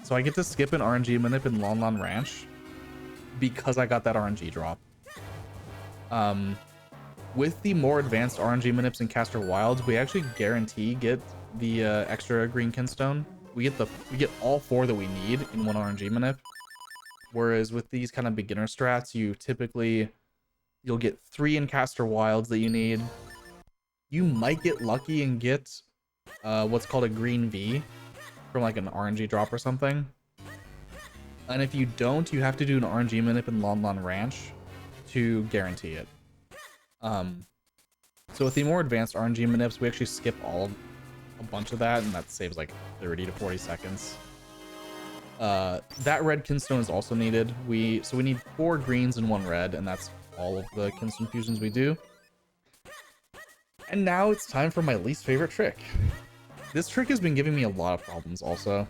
So I get to skip an RNG manip in Lon Lon Ranch because I got that RNG drop. With the more advanced RNG manips in Caster Wilds, we actually guarantee get the extra green Kinstone. We get all 4 that we need in one RNG manip. Whereas with these kind of beginner strats, you'll get 3 in Caster Wilds that you need. You might get lucky and get what's called a green V from like an RNG drop or something. And if you don't, you have to do an RNG manip in Lon Lon Ranch to guarantee it. So with the more advanced RNG manips, we actually skip a bunch of that, and that saves like 30 to 40 seconds. That red Kinstone is also needed. So we need 4 greens and 1 red, and that's all of the Kinstone fusions we do. And now it's time for my least favorite trick. This trick has been giving me a lot of problems also.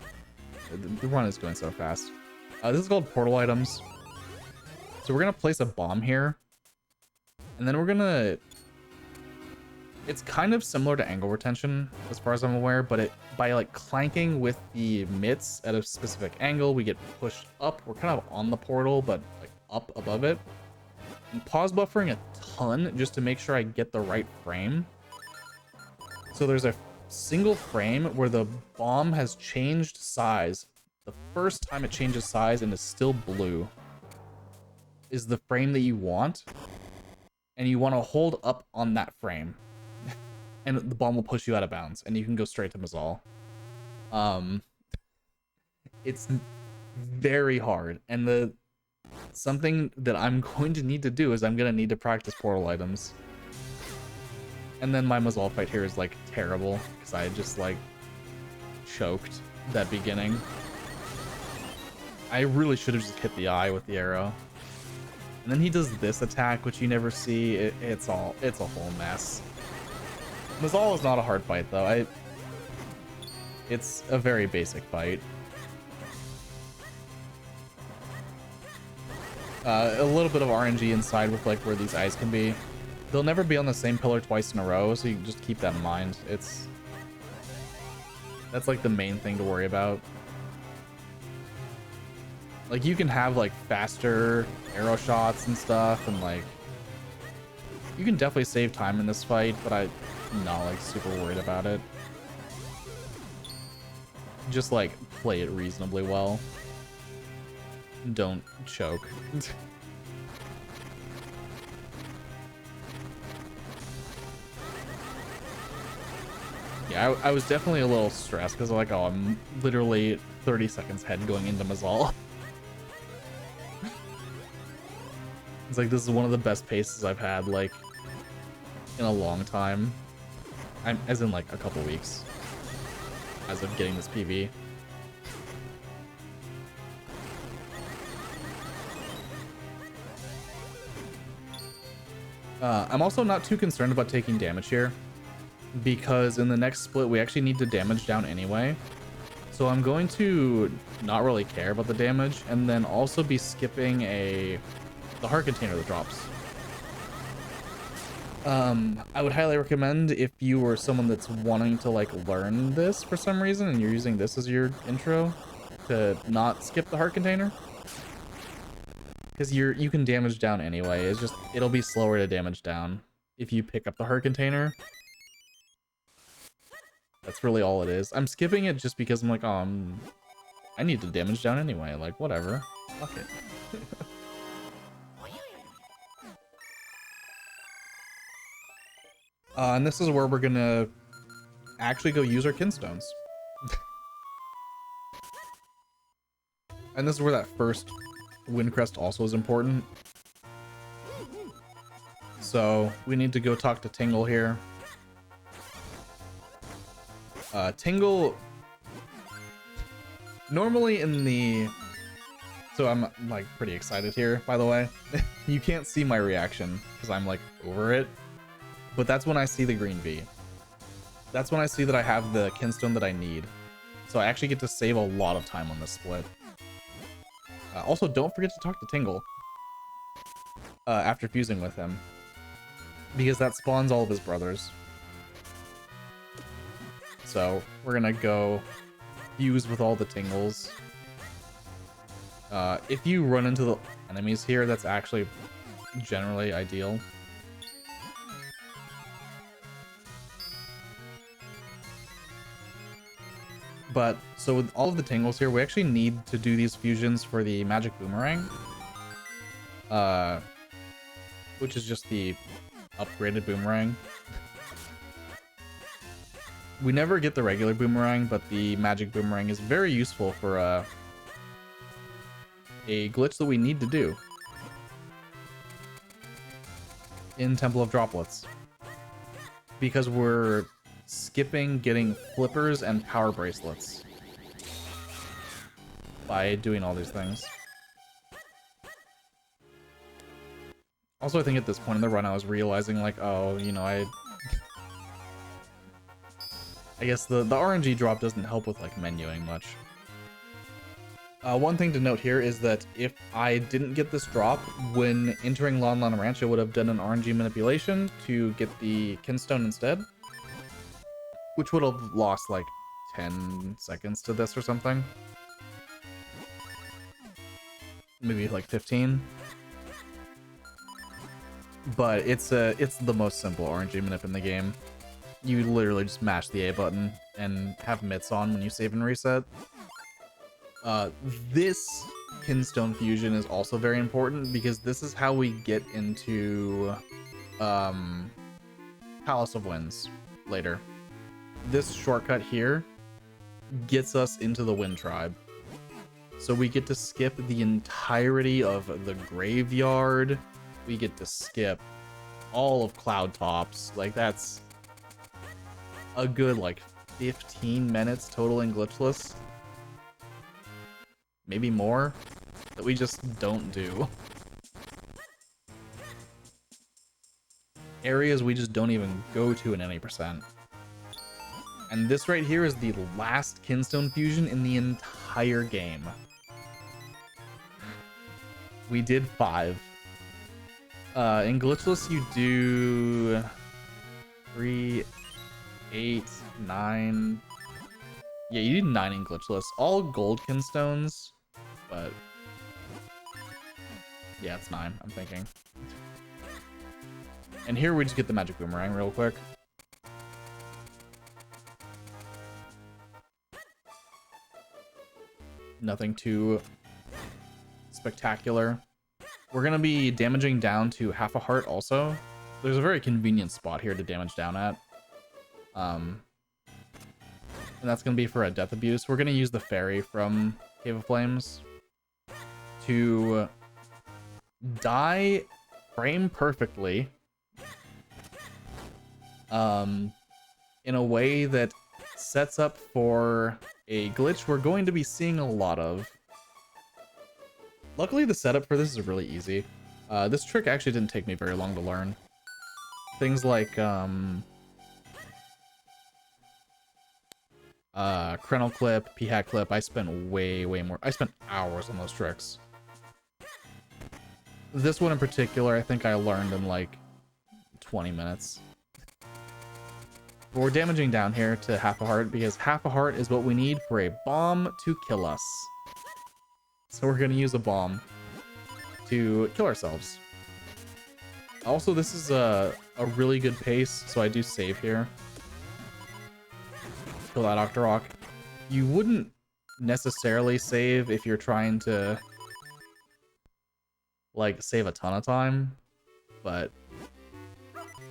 The run is going so fast. This is called portal items. So we're gonna place a bomb here, and then we're gonna... It's kind of similar to angle retention as far as I'm aware, but by like clanking with the mitts at a specific angle, we get pushed up. We're kind of on the portal, but like up above it. And pause buffering a ton just to make sure I get the right frame. So there's a single frame where the bomb has changed size. The first time it changes size and is still blue is the frame that you want, and you want to hold up on that frame, and the bomb will push you out of bounds, and you can go straight to Mazal. It's very hard, and something that I'm going to need to do is I'm gonna need to practice portal items. And then my Mazzal fight here is like terrible because I just like choked that beginning. I really should have just hit the eye with the arrow. And then he does this attack, which you never see. It's a whole mess. Mazzal is not a hard fight though. It's a very basic fight. A little bit of RNG inside with like where these eyes can be. They'll never be on the same pillar twice in a row, so you just keep that in mind. That's like the main thing to worry about. Like you can have like faster arrow shots and stuff, and like you can definitely save time in this fight, but I'm not like super worried about it. Just like play it reasonably well. Don't choke. Yeah, I was definitely a little stressed because I'm like, oh, I'm literally 30 seconds ahead going into Mazzal. It's like, this is one of the best paces I've had, like, in a long time. As in, like, a couple weeks. As of getting this PB. I'm also not too concerned about taking damage here, because in the next split we actually need to damage down anyway. So I'm going to not really care about the damage, and then also be skipping the heart container that drops. I would highly recommend, if you were someone that's wanting to like learn this for some reason and you're using this as your intro, to not skip the heart container. Because you can damage down anyway. It's just, it'll be slower to damage down if you pick up the heart container. That's really all it is. I'm skipping it just because I'm like, oh, I need to damage down anyway. Like, whatever. Fuck it. And this is where we're gonna actually go use our kinstones. And this is where that first wind crest also is important. So we need to go talk to Tingle here. Tingle, normally in the, so I'm like pretty excited here, by the way. You can't see my reaction because I'm like over it, but that's when I see the green V. That's when I see that I have the kinstone that I need. So I actually get to save a lot of time on this split. Also, don't forget to talk to Tingle after fusing with him, because that spawns all of his brothers. So we're gonna go fuse with all the Tingles. If you run into the enemies here, that's actually generally ideal. But so with all of the Tingles here, we actually need to do these fusions for the magic boomerang, which is just the upgraded boomerang. We never get the regular boomerang, but the magic boomerang is very useful for a glitch that we need to do in Temple of Droplets, because we're skipping getting flippers and power bracelets by doing all these things. Also, I think at this point in the run I was realizing like, oh, you know, I guess the RNG drop doesn't help with like menuing much. One thing to note here is that if I didn't get this drop when entering Lon Lon Ranch, I would have done an RNG manipulation to get the kinstone instead, which would have lost like 10 seconds to this or something. Maybe like 15. But it's the most simple RNG manip in the game. You literally just mash the A button and have mitts on when you save and reset. This kinstone fusion is also very important because this is how we get into Palace of Winds later. This shortcut here gets us into the Wind Tribe. So we get to skip the entirety of the graveyard. We get to skip all of Cloud Tops. Like, that's a good, like, 15 minutes total in glitchless. Maybe more, that we just don't do. Areas we just don't even go to in any percent. And this right here is the last Kinstone fusion in the entire game. We did 5. In glitchless, you do 3, 8, 9. Yeah, you do 9 in glitchless. All gold Kinstones, but yeah, it's 9, I'm thinking. And here we just get the magic boomerang real quick. Nothing too spectacular. We're gonna be damaging down to half a heart also. There's a very convenient spot here to damage down at. And that's gonna be for a death abuse. We're gonna use the fairy from Cave of Flames to die frame perfectly. In a way that sets up for a glitch we're going to be seeing a lot of. Luckily, the setup for this is really easy. This trick actually didn't take me very long to learn. Things like Krenel Clip, P-Hat Clip, I spent way more. I spent hours on those tricks. This one in particular, I think I learned in like 20 minutes. But we're damaging down here to half a heart because half a heart is what we need for a bomb to kill us. So we're gonna use a bomb to kill ourselves. Also, this is a really good pace, so I do save here. Kill that Octorok. You wouldn't necessarily save if you're trying to like save a ton of time, but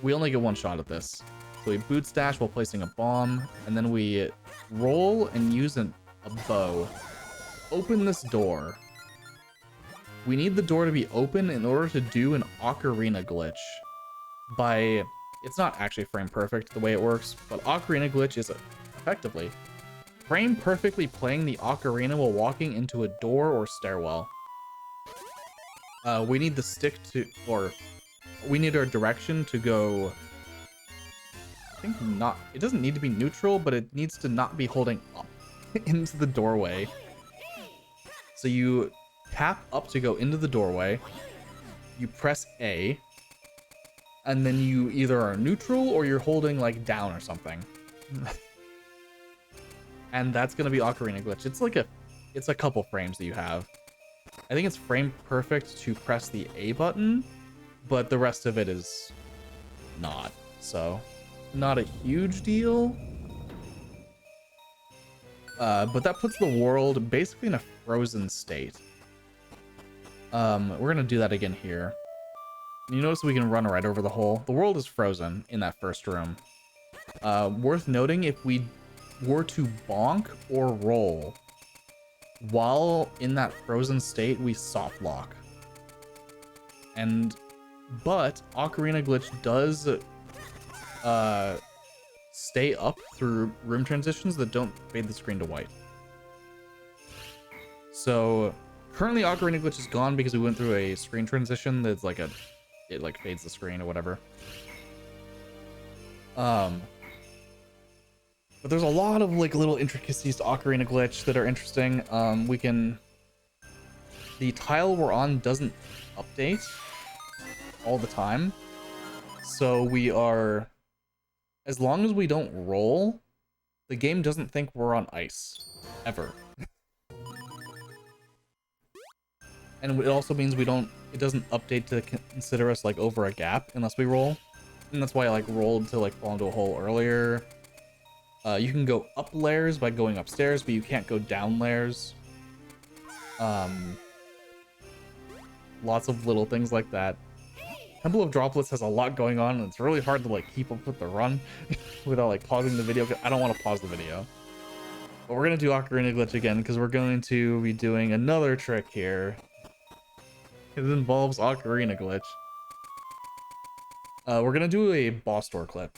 we only get one shot at this. So we boot stash while placing a bomb, and then we roll and use a bow. Open this door. We need the door to be open in order to do an ocarina glitch. It's not actually frame perfect the way it works, but ocarina glitch is effectively frame perfectly playing the ocarina while walking into a door or stairwell. We need the stick to, or we need our direction to go, I think not, it doesn't need to be neutral, but it needs to not be holding up into the doorway. So you tap up to go into the doorway, you press A, and then you either are neutral or you're holding like down or something. And that's gonna be ocarina glitch. It's a couple frames that you have. I think it's frame perfect to press the A button, but the rest of it is not. So not a huge deal. But that puts the world basically in a frozen state. We're gonna do that again here. You notice we can run right over the hole. The world is frozen in that first room. Worth noting, if we were to bonk or roll while in that frozen state, we soft lock. But Ocarina Glitch does stay up through room transitions that don't fade the screen to white. So currently Ocarina Glitch is gone because we went through a screen transition that's like it like fades the screen or whatever. But there's a lot of like little intricacies to Ocarina Glitch that are interesting. The tile we're on doesn't update all the time. So we are, as long as we don't roll, the game doesn't think we're on ice, ever. And it also means it doesn't update to consider us like over a gap unless we roll. And that's why I like rolled to like fall into a hole earlier. You can go up layers by going upstairs, but you can't go down layers. Lots of little things like that. Temple of Droplets has a lot going on, and it's really hard to like keep up with the run without like pausing the video. I don't want to pause the video. But we're gonna do Ocarina Glitch again because we're going to be doing another trick here. It involves Ocarina Glitch. We're gonna do a boss door clip.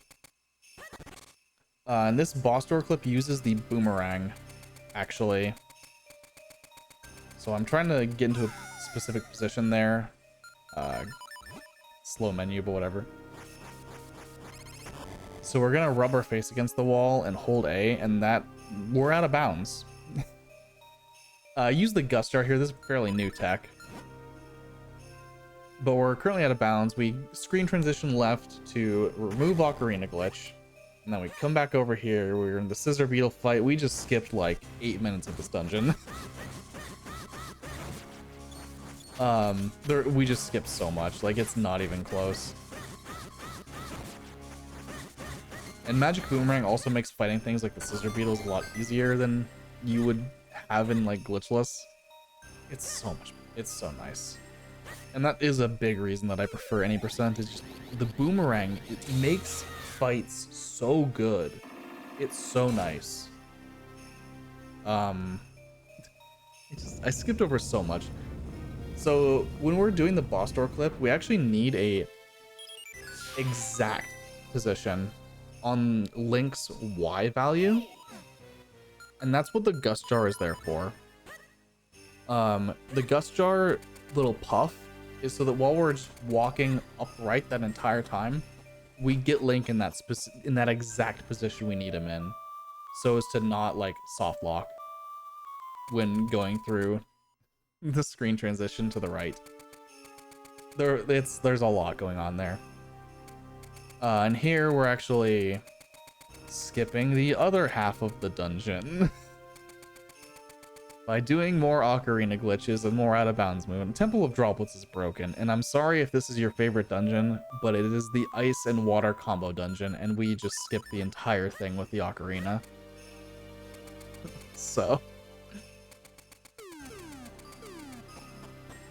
And this boss door clip uses the boomerang, actually. So I'm trying to get into a specific position there. Slow menu, but whatever. So we're gonna rub our face against the wall and hold A, and that we're out of bounds. Use the gust jar here. This is fairly new tech. But we're currently out of bounds. We screen transition left to remove Ocarina Glitch. And then we come back over here. We're in the Scissor Beetle fight. We just skipped like 8 minutes of this dungeon. We just skipped so much. Like, it's not even close. And Magic Boomerang also makes fighting things like the Scissor Beetles a lot easier than you would have in like Glitchless. It's so nice. And that is a big reason that I prefer any percent, is just the boomerang. It makes fights so good. It's so nice. I skipped over so much. So when we're doing the boss door clip, we actually need a exact position on Link's Y value. And that's what the gust jar is there for. The gust jar little puff is so that while we're just walking upright that entire time, we get Link in that exact position we need him in, so as to not like soft lock when going through the screen transition to the right. There's a lot going on there. And here we're actually skipping the other half of the dungeon. By doing more Ocarina Glitches and more out of bounds movement. Temple of Droplets is broken, and I'm sorry if this is your favorite dungeon, but it is the ice and water combo dungeon, and we just skipped the entire thing with the Ocarina. So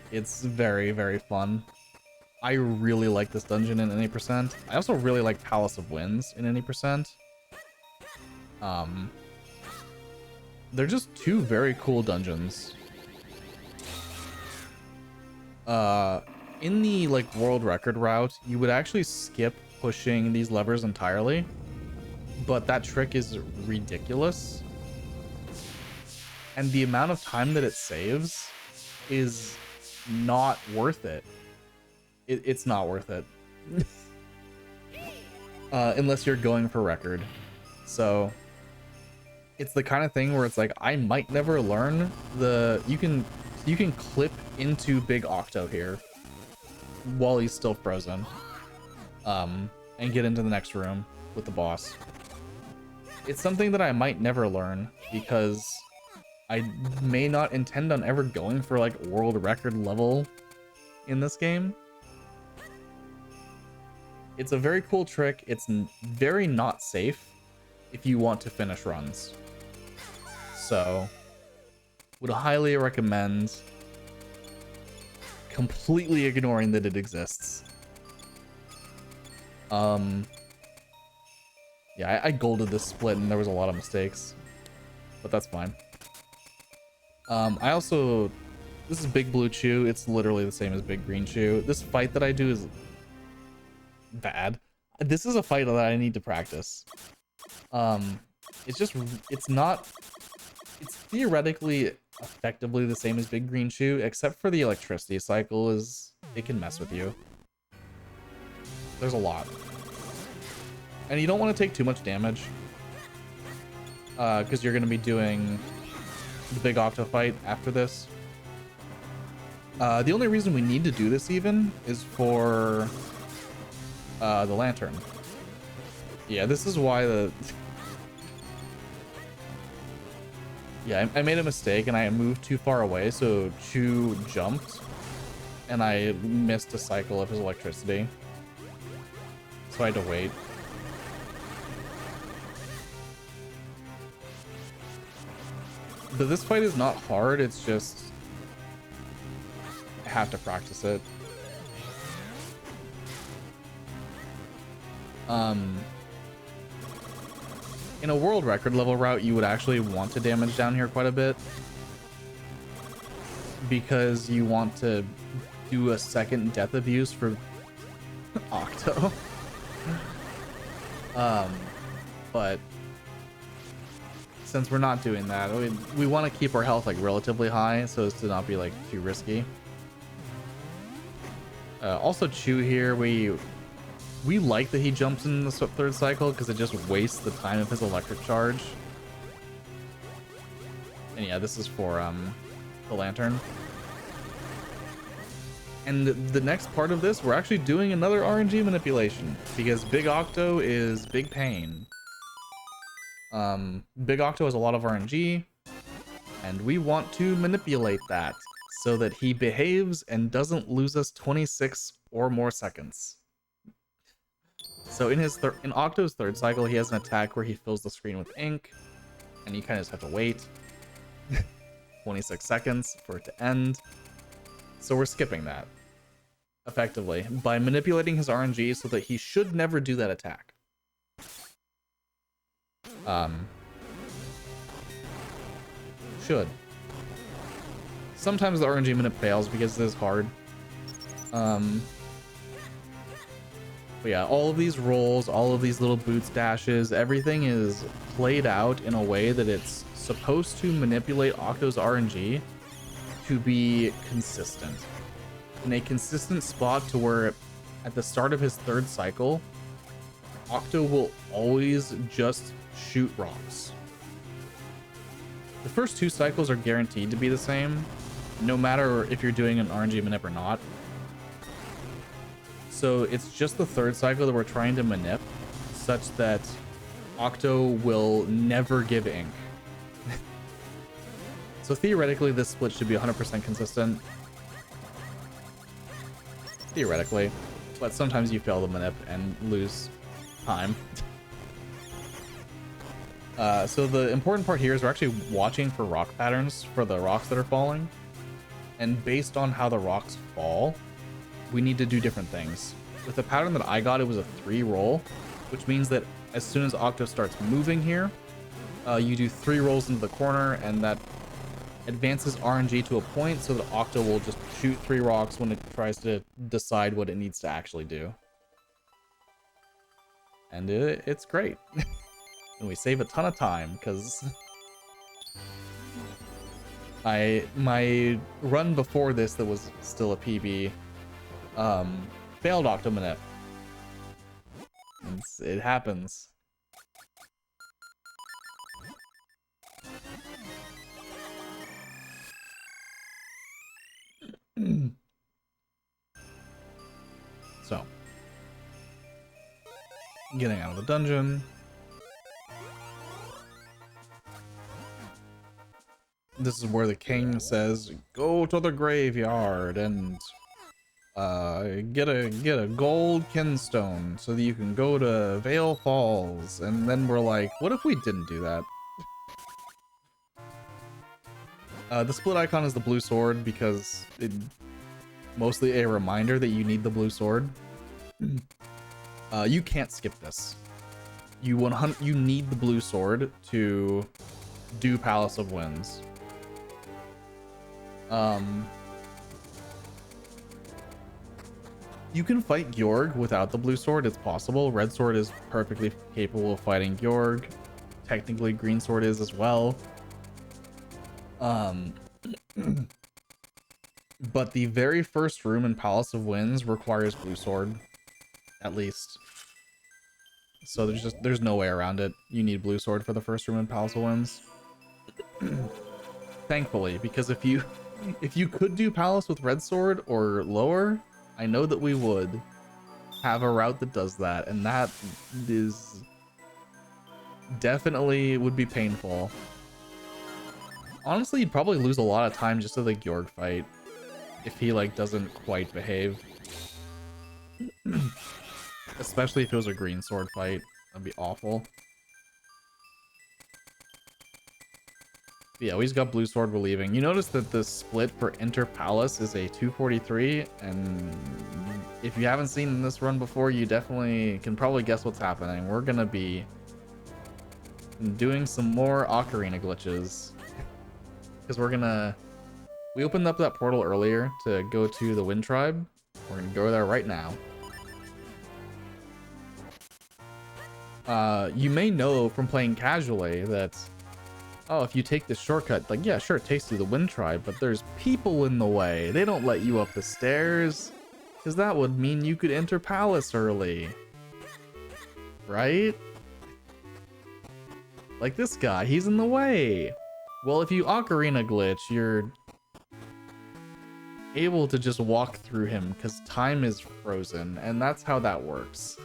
it's very, very fun. I really like this dungeon in any percent. I also really like Palace of Winds in any percent. They're just two very cool dungeons. In the like world record route, you would actually skip pushing these levers entirely, but that trick is ridiculous. And the amount of time that it saves is not worth it. It's not worth it. Unless you're going for record. So it's the kind of thing where it's like, I might never learn you can clip into Big Octo here while he's still frozen, and get into the next room with the boss. It's something that I might never learn because I may not intend on ever going for like world record level in this game. It's a very cool trick. It's very not safe if you want to finish runs. So, would highly recommend completely ignoring that it exists. Yeah, I golded this split and there was a lot of mistakes, but that's fine. This is Big Blue Chew. It's literally the same as Big Green Chew. This fight that I do is bad. This is a fight that I need to practice. It's theoretically effectively the same as Big Green Chew, except for the electricity cycle it can mess with you. There's a lot. And you don't want to take too much damage, because you're going to be doing the Big Octo fight after this. The only reason we need to do this even is for the lantern. Yeah, this is why yeah, I made a mistake and I moved too far away, so Chew jumped and I missed a cycle of his electricity, so I had to wait. But this fight is not hard, it's just I have to practice it. in a world record level route, you would actually want to damage down here quite a bit, because you want to do a second death abuse for Octo. But since we're not doing that, we want to keep our health like relatively high so as to not be like too risky. Also Chew here, we like that he jumps in the third cycle because it just wastes the time of his electric charge. And yeah, this is for the lantern. And the next part of this, we're actually doing another RNG manipulation because Big Octo is big pain. Big Octo has a lot of RNG, and we want to manipulate that so that he behaves and doesn't lose us 26 or more seconds. So in Octo's third cycle, he has an attack where he fills the screen with ink, and you kind of just have to wait 26 seconds for it to end. So we're skipping that effectively by manipulating his RNG so that he should never do that attack. Should. Sometimes the RNG minute fails because it is hard. But yeah, all of these rolls, all of these little boots dashes, everything is played out in a way that it's supposed to manipulate Octo's RNG to be consistent. In a consistent spot to where at the start of his third cycle, Octo will always just shoot rocks. The first two cycles are guaranteed to be the same, no matter if you're doing an RNG manip or not. So it's just the third cycle that we're trying to manip such that Octo will never give ink. So theoretically, this split should be 100% consistent. Theoretically, but sometimes you fail the manip and lose time. So the important part here is we're actually watching for rock patterns for the rocks that are falling. And based on how the rocks fall, we need to do different things. With the pattern that I got, it was a 3 roll, which means that as soon as Octo starts moving here, you do 3 rolls into the corner, and that advances RNG to a point so that Octo will just shoot 3 rocks when it tries to decide what it needs to actually do. And it's great. And we save a ton of time because my run before this that was still a PB failed Octo manip. It happens. So, getting out of the dungeon. This is where the king says, go to the graveyard and get a gold kinstone so that you can go to Vale Falls. And then we're like, what if we didn't do that? The split icon is the blue sword because it's mostly a reminder that you need the blue sword. You can't skip this. You need the blue sword to do Palace of Winds. You can fight Georg without the blue sword. It's possible. Red sword is perfectly capable of fighting Georg. Technically, green sword is as well. But the very first room in Palace of Winds requires blue sword, at least. So there's no way around it. You need blue sword for the first room in Palace of Winds. Thankfully, because if you could do Palace with red sword or lower, I know that we would have a route that does that, and that is definitely would be painful. Honestly, you'd probably lose a lot of time just to the Georg fight if he like doesn't quite behave. Especially if it was a green sword fight. That'd be awful. But yeah, we just got blue sword, we're leaving. You notice that the split for Enter Palace is a 243, and if you haven't seen this run before, you definitely can probably guess what's happening. We're gonna be and doing some more ocarina glitches. Because we opened up that portal earlier to go to the Wind Tribe. We're gonna go there right now. You may know from playing casually that, oh, if you take this shortcut, like, yeah, sure, it takes you to the Wind Tribe, but there's people in the way. They don't let you up the stairs, because that would mean you could enter Palace early. Right? Like this guy, he's in the way. Well, if you ocarina glitch, you're able to just walk through him because time is frozen, and that's how that works.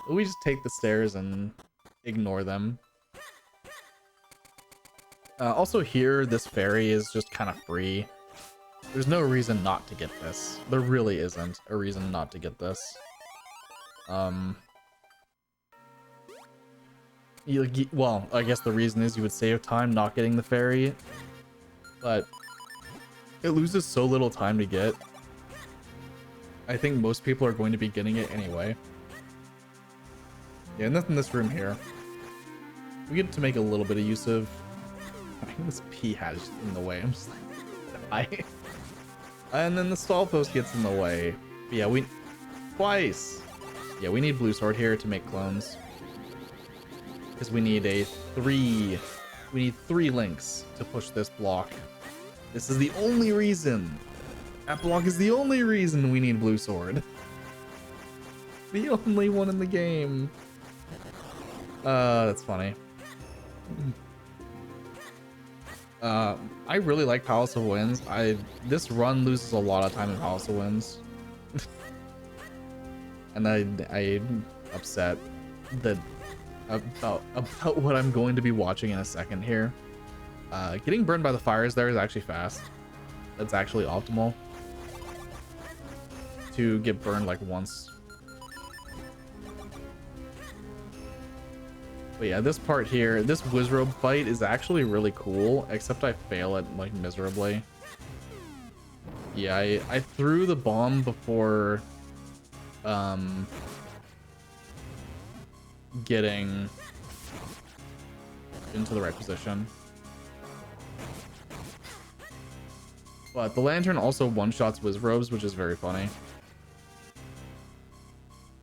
We just take the stairs and ignore them. Also here, this ferry is just kind of free. There's no reason not to get this. There really isn't a reason not to get this. Well, I guess the reason is you would save time not getting the ferry, but it loses so little time to get. I think most people are going to be getting it anyway. Yeah, nothing in this room here. We get to make a little bit of use of... I think this pea hat is in the way. I'm just like... And then the stall post gets in the way. But yeah, twice! Yeah, we need blue sword here to make clones. Because we need we need 3 links to push this block. This is the only reason. That block is the only reason we need blue sword. The only one in the game. That's funny. I really like Palace of Winds. This run loses a lot of time in Palace of Winds. And I'm upset that about what I'm going to be watching in a second here. Getting burned by the fires there is actually fast. That's actually optimal. To get burned like once. But yeah, this part here, this Wizrobe fight is actually really cool, except I fail it like miserably. Yeah, I threw the bomb before getting into the right position. But the lantern also one-shots Wizrobes, which is very funny.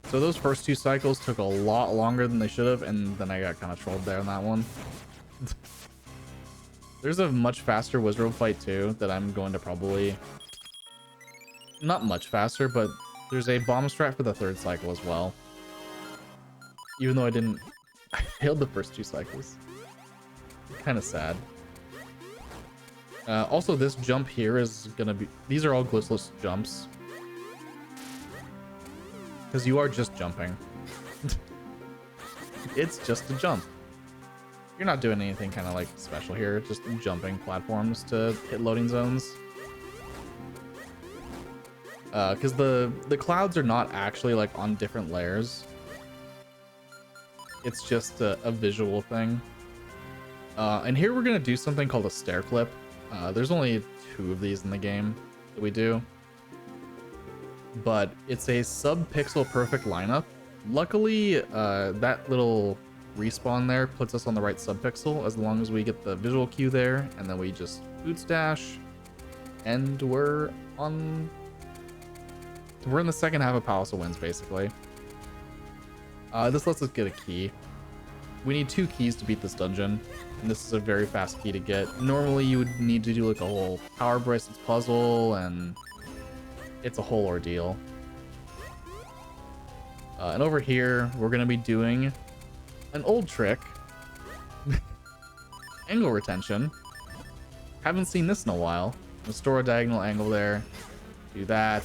So those first 2 cycles took a lot longer than they should have, and then I got kind of trolled there on that one. There's a much faster Wizrobe fight too that I'm going to probably... Not much faster, but there's a bomb strat for the 3rd cycle as well. Even though I failed the first 2 cycles. Kind of sad. Also, this jump here is gonna be... These are all glitchless jumps. Because you are just jumping. It's just a jump. You're not doing anything kind of like special here, just jumping platforms to hit loading zones. Because the clouds are not actually like on different layers. It's just a visual thing. And here we're gonna do something called a stair clip. There's only 2 of these in the game that we do. But it's a sub-pixel perfect lineup. Luckily, that little respawn there puts us on the right sub-pixel as long as we get the visual cue there, and then we just boots dash, and we're in the second half of Palace of Winds, basically. This lets us get a key. We need 2 keys to beat this dungeon, and this is a very fast key to get. Normally, you would need to do like a whole power bracelets puzzle, and it's a whole ordeal. And over here, we're going to be doing an old trick. Angle retention. Haven't seen this in a while. Restore a diagonal angle there. Do that.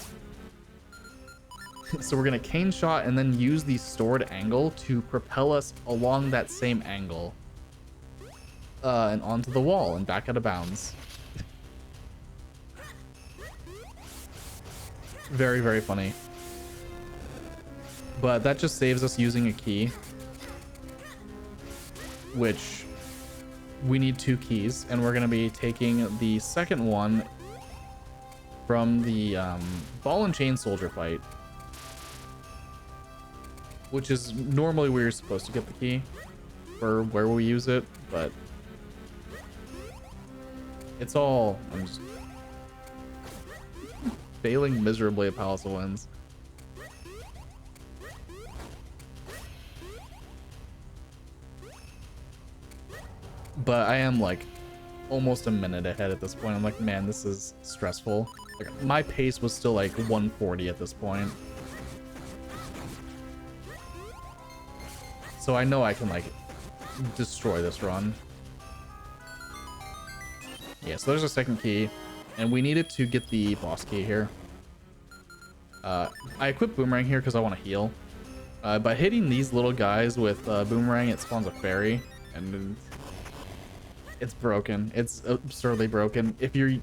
So we're going to cane shot and then use the stored angle to propel us along that same angle. And onto the wall and back out of bounds. Very, very funny. But that just saves us using a key. Which we need 2 keys. And we're going to be taking the second one from the ball and chain soldier fight. Which is normally where you're supposed to get the key. for where we use it, but it's all, I'm just failing miserably at Palace of Winds. But I am like almost a minute ahead at this point. I'm like, man, this is stressful. Like, my pace was still like 140 at this point. So I know I can like destroy this run. Yeah, so there's a second key, and we needed to get the boss key here. I equipped Boomerang here because I want to heal. By hitting these little guys with Boomerang, it spawns a fairy, and it's broken. It's absurdly broken. If you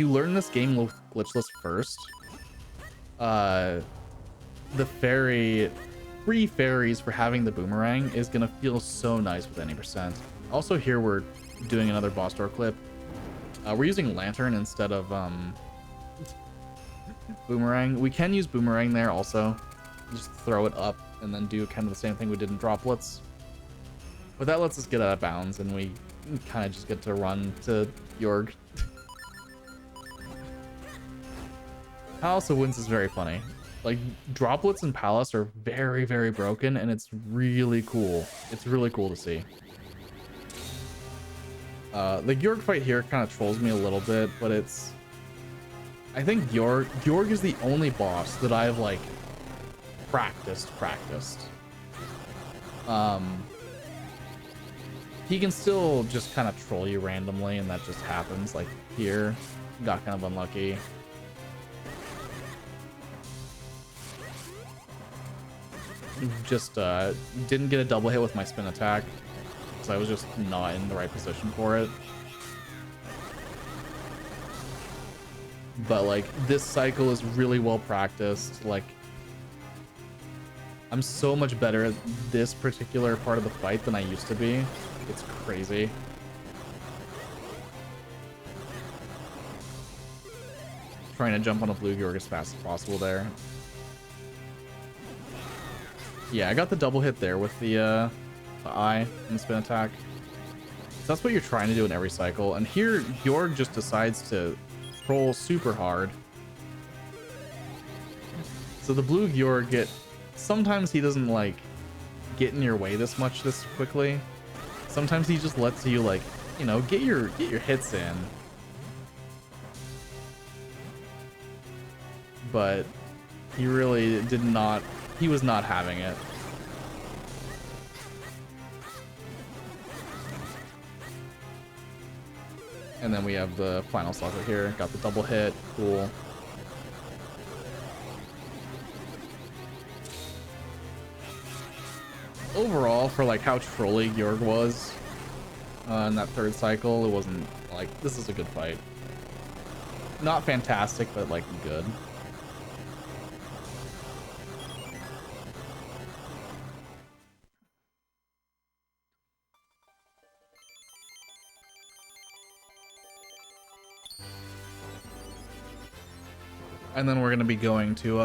learn this game glitchless first, the free fairies for having the Boomerang is gonna feel so nice with any percent. Also, here we're doing another boss door clip. We're using Lantern instead of Boomerang. We can use Boomerang there also. Just throw it up and then do kind of the same thing we did in Droplets. But that lets us get out of bounds, and we kind of just get to run to Yorg. Palace of Winds is very funny. Like, Droplets and Palace are very, very broken, and it's really cool. It's really cool to see. The Yorg fight here kind of trolls me a little bit, but it's... I think Yorg is the only boss that I've, like, practiced. He can still just kind of troll you randomly, and that just happens. Like, here, got kind of unlucky. Just didn't get a double hit with my spin attack, because I was just not in the right position for it. But like, this cycle is really well practiced. Like, I'm so much better at this particular part of the fight than I used to be. It's crazy. Trying to jump on a blue Yorg as fast as possible there. Yeah, I got the double hit there with the eye and the spin attack. So that's what you're trying to do in every cycle. And here, Yorg just decides to troll super hard. So the blue Yorg sometimes he doesn't like get in your way this quickly. Sometimes he just lets you, like, you know, get your hits in. But he really did not, he was not having it. And then we have the final sucker here. Got the double hit. Cool. Overall, for like how trolly Yorg was in that third cycle, it wasn't like, this is a good fight. Not fantastic, but like good. And then we're gonna be going to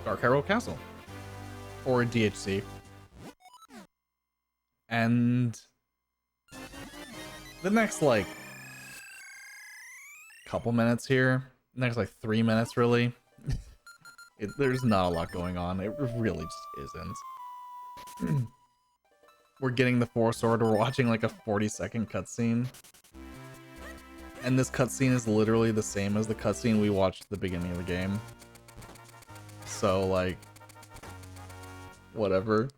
Dark Herald Castle, or DHC, and the next like couple minutes here, next like 3 minutes really, there's not a lot going on. It really just isn't. We're getting the 4 sword. We're watching like a 40-second cutscene. And this cutscene is literally the same as the cutscene we watched at the beginning of the game. So, like, whatever.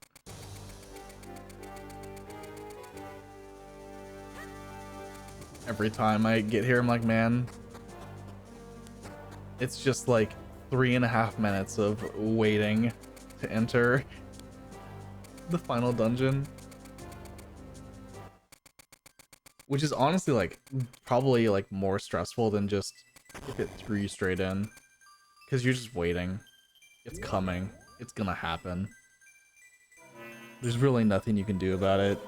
Every time I get here, I'm like, man, it's just like 3.5 minutes of waiting to enter the final dungeon. Which is honestly like probably like more stressful than just if it threw you straight in. Because you're just waiting. It's coming. It's gonna happen. There's really nothing you can do about it.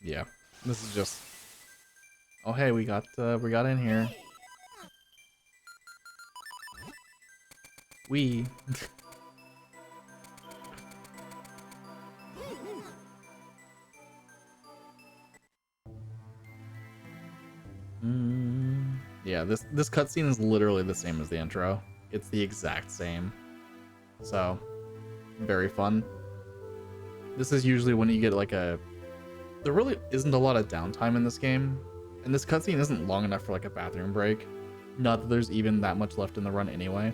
Yeah, this is just. Oh hey, we got in here. We. Yeah, this cutscene is literally the same as the intro. It's the exact same. So, very fun. This is usually when you get like a. There really isn't a lot of downtime in this game, and this cutscene isn't long enough for like a bathroom break. Not that there's even that much left in the run anyway.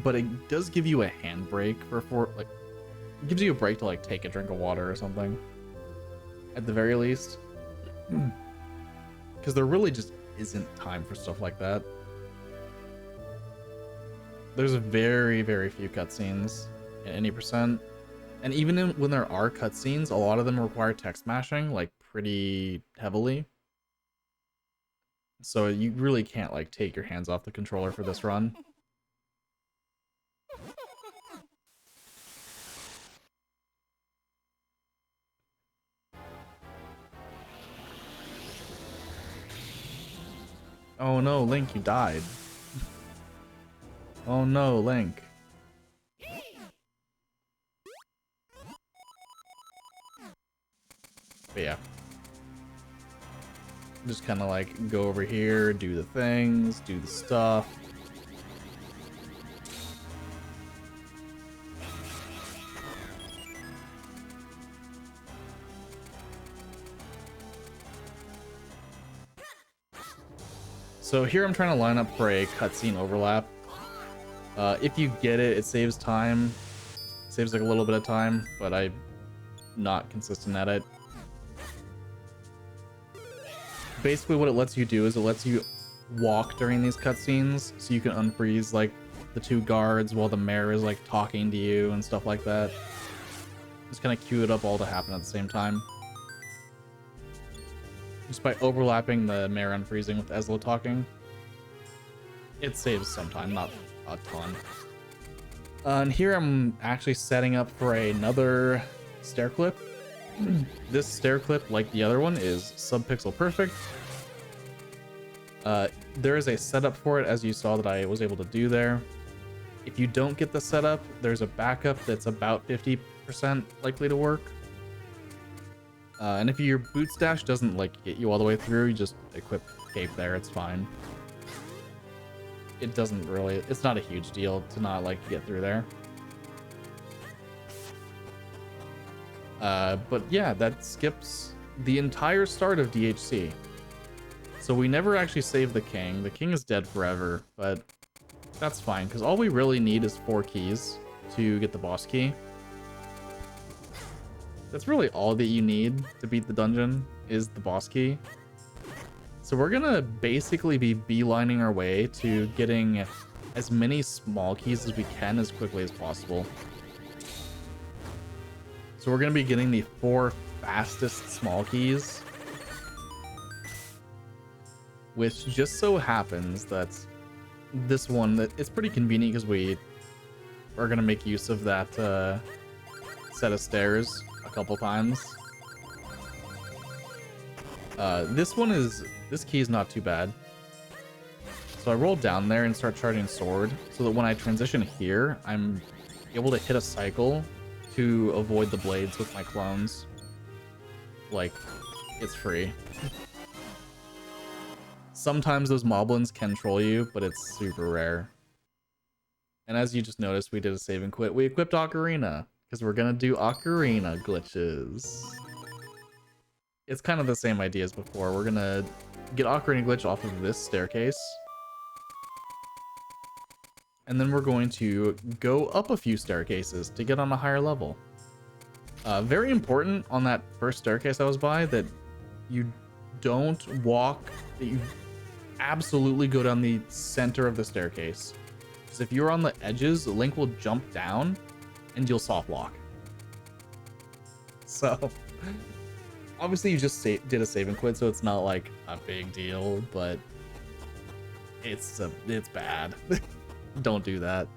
But it does give you a handbrake for like. It gives you a break to like take a drink of water or something. At the very least. Because there really just isn't time for stuff like that. There's very, very few cutscenes at any percent. And even when there are cutscenes, a lot of them require text mashing, like, pretty heavily. So you really can't, like, take your hands off the controller for this run. Oh no, Link, you died. Oh no, Link. But yeah. Just kind of like go over here, do the things, do the stuff. So here I'm trying to line up for a cutscene overlap. If you get it, it saves time. It saves like a little bit of time, but I'm not consistent at it. Basically what it lets you do is it lets you walk during these cutscenes, so you can unfreeze like the two guards while the mayor is like talking to you and stuff like that. Just kind of cue it up all to happen at the same time. Just by overlapping the mayor unfreezing with Ezla talking, it saves some time, not a ton. And here I'm actually setting up for another stair clip. This stair clip, like the other one, is subpixel perfect. There is a setup for it, as you saw that I was able to do there. If you don't get the setup, there's a backup that's about 50% likely to work. And if your boot stash doesn't like get you all the way through, you just equip cape there, it's fine. It doesn't really, it's not a huge deal to not like get through there. But yeah, that skips the entire start of DHC. So we never actually save the king. The king is dead forever, but that's fine, because all we really need is 4 keys to get the boss key. That's really all that you need to beat the dungeon, is the boss key. So we're gonna basically be beelining our way to getting as many small keys as we can as quickly as possible. So we're gonna be getting the 4 fastest small keys, which just so happens that this one, that it's pretty convenient because we are gonna make use of that set of stairs a couple times. This key is not too bad. So I roll down there and start charging sword, so that when I transition here, I'm able to hit a cycle to avoid the blades with my clones. Like, it's free. Sometimes those moblins can troll you, but it's super rare. And as you just noticed, we did a save and quit. We equipped Ocarina, because we're gonna do Ocarina glitches. It's kind of the same idea as before. We're gonna get Ocarina glitch off of this staircase. And then we're going to go up a few staircases to get on a higher level. Very important on that first staircase I was by, that you don't walk, that you absolutely go down the center of the staircase. Because if you're on the edges, Link will jump down and you'll soft lock. So, obviously you just did a save and quit, so it's not like a big deal, but it's bad. Don't do that.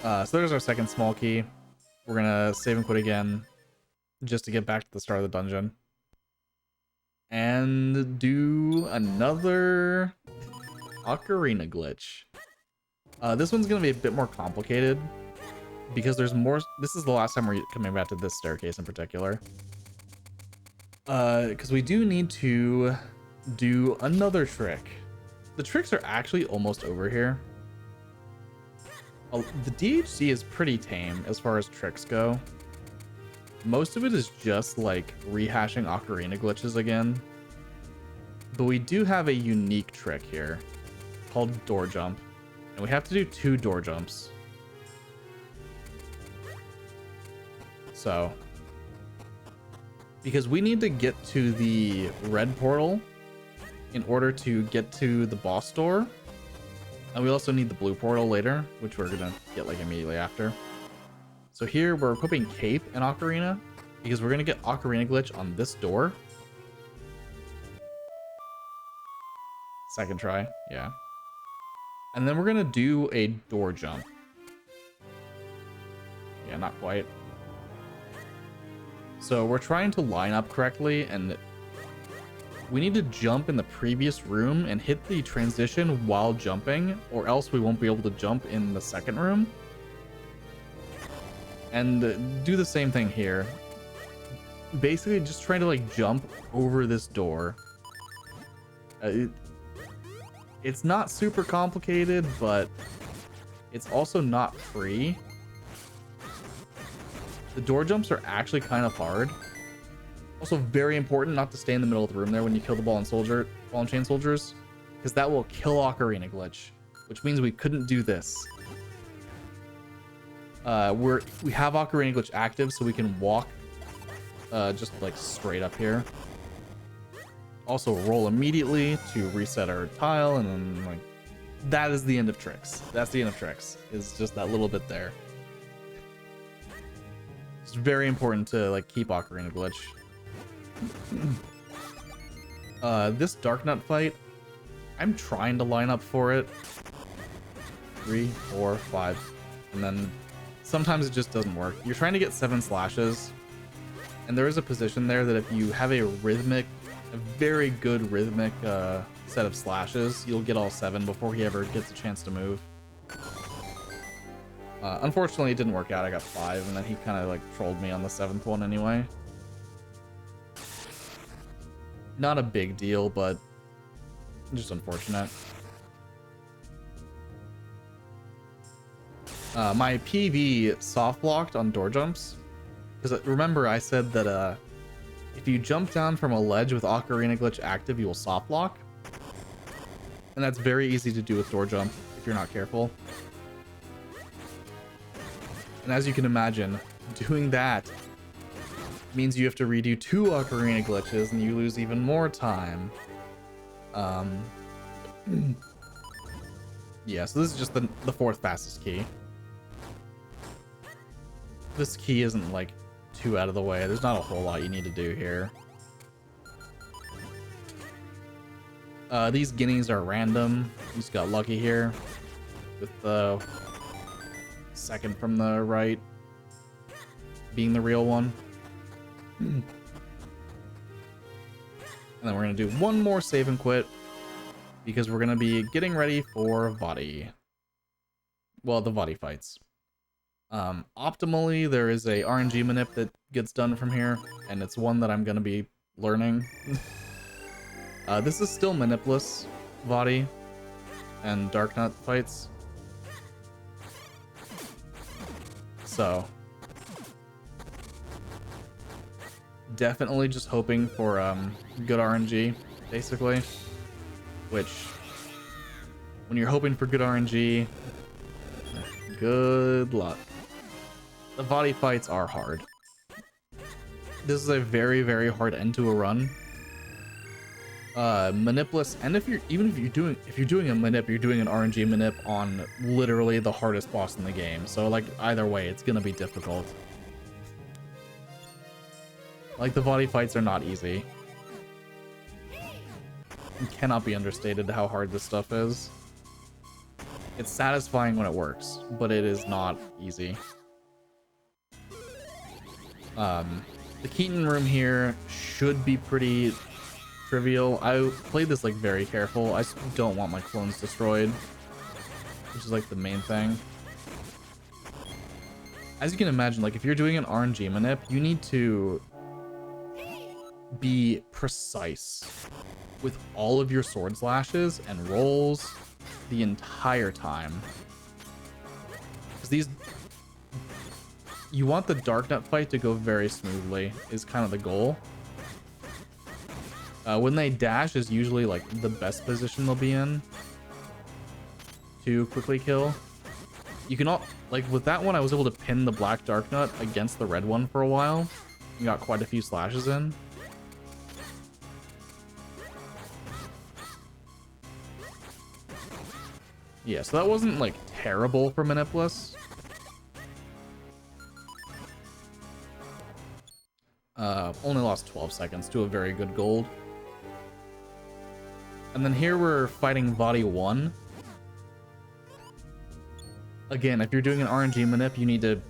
So there's our second small key. We're gonna save and quit again just to get back to the start of the dungeon. And do another ocarina glitch. This one's gonna be a bit more complicated because there's more. This is the last time we're coming back to this staircase in particular. Because we do need to do another trick. The tricks are actually almost over here. The DHC is pretty tame as far as tricks go. Most of it is just like rehashing ocarina glitches again. But we do have a unique trick here called door jump. And we have to do 2 door jumps. So, because we need to get to the red portal in order to get to the boss door. And we also need the blue portal later, which we're gonna get like immediately after. So here we're equipping Cape and Ocarina because we're gonna get Ocarina glitch on this door. Second try, yeah. And then we're gonna do a door jump. Yeah, not quite. So we're trying to line up correctly, and we need to jump in the previous room and hit the transition while jumping, or else we won't be able to jump in the second room. And do the same thing here. Basically just trying to like jump over this door. It's not super complicated, but it's also not free. The door jumps are actually kind of hard. Also very important not to stay in the middle of the room there when you kill the ball and chain soldiers, because that will kill Ocarina glitch, which means we couldn't do this. We have Ocarina glitch active, so we can walk just like straight up here. Also roll immediately to reset our tile, and then like that is the end of tricks. That's the end of tricks. Is just that little bit there. It's very important to like keep Ocarina glitch. This Dark Nut fight, I'm trying to line up for it. 3, 4, 5, and then sometimes it just doesn't work. You're trying to get 7 slashes, and there is a position there that if you have a very good rhythmic set of slashes, you'll get all 7 before he ever gets a chance to move. Unfortunately, it didn't work out. I got 5, and then he kind of like trolled me on the 7th one anyway. Not a big deal, but just unfortunate. My PB soft blocked on door jumps, because remember I said that if you jump down from a ledge with Ocarina glitch active, you will soft block, and that's very easy to do with door jump if you're not careful. And as you can imagine, doing that means you have to redo 2 Ocarina glitches, and you lose even more time. Yeah, so this is just the 4th fastest key. This key isn't like too out of the way. There's not a whole lot you need to do here. These guineas are random. You just got lucky here with the second from the right being the real one. And then we're gonna do one more save and quit because we're gonna be getting ready for Vadi. Well, the Vadi fights. Optimally, there is a RNG manip that gets done from here, and it's one that I'm gonna be learning. This is still manipless Vadi and Dark Nut fights. So definitely just hoping for good RNG, basically. Which, when you're hoping for good RNG, good luck. The Vadi fights are hard. This is a very, very hard end to a run. Manipless, and if you're doing a manip, you're doing an RNG manip on literally the hardest boss in the game. So like either way, it's gonna be difficult. Like the Vadi fights are not easy. It cannot be understated how hard this stuff is. It's satisfying when it works, but it is not easy. The Keaton room here should be pretty trivial. I played this like very careful. I don't want my clones destroyed, which is like the main thing. As you can imagine, like if you're doing an RNG manip, you need to be precise with all of your sword slashes and rolls the entire time. Because these, you want the Darknut fight to go very smoothly is kind of the goal. When they dash is usually like the best position they'll be in to quickly kill. You can all, like with that one, I was able to pin the black Darknut against the red one for a while. You got quite a few slashes in. Yeah, so that wasn't like terrible for Manipless. Only lost 12 seconds to a very good gold. And then here we're fighting Vadi 1. Again, if you're doing an RNG manip, you need to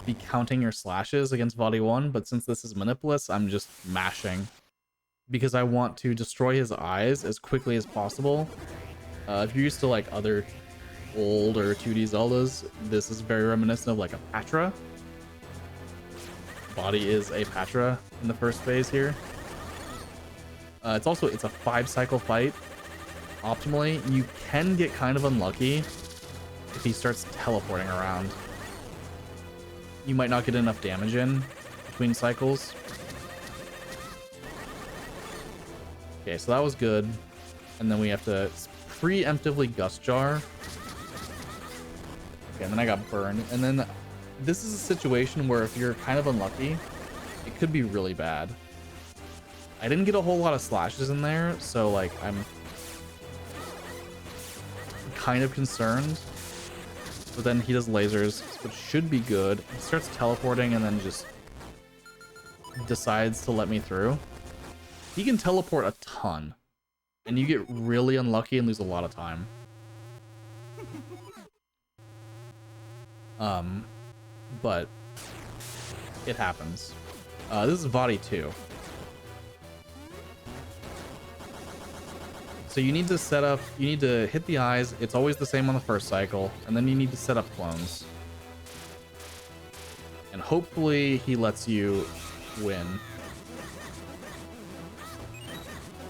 be counting your slashes against Vadi 1, but since this is Manipless, I'm just mashing. Because I want to destroy his eyes as quickly as possible. If you're used to like other older 2D Zeldas, this is very reminiscent of like a Patra. Body is a Patra in the first phase here. It's a 5-cycle fight. Optimally, you can get kind of unlucky if he starts teleporting around. You might not get enough damage in between cycles. Okay, so that was good. And then we have to preemptively Gust Jar. Okay, and then I got burned. And then this is a situation where if you're kind of unlucky, it could be really bad. I didn't get a whole lot of slashes in there, so like I'm kind of concerned. But then he does lasers, which should be good. He starts teleporting and then just decides to let me through. He can teleport a ton, and you get really unlucky and lose a lot of time. But it happens. This is Vadi 2. So you need to set up, you need to hit the eyes. It's always the same on the first cycle. And then you need to set up clones. And hopefully he lets you win.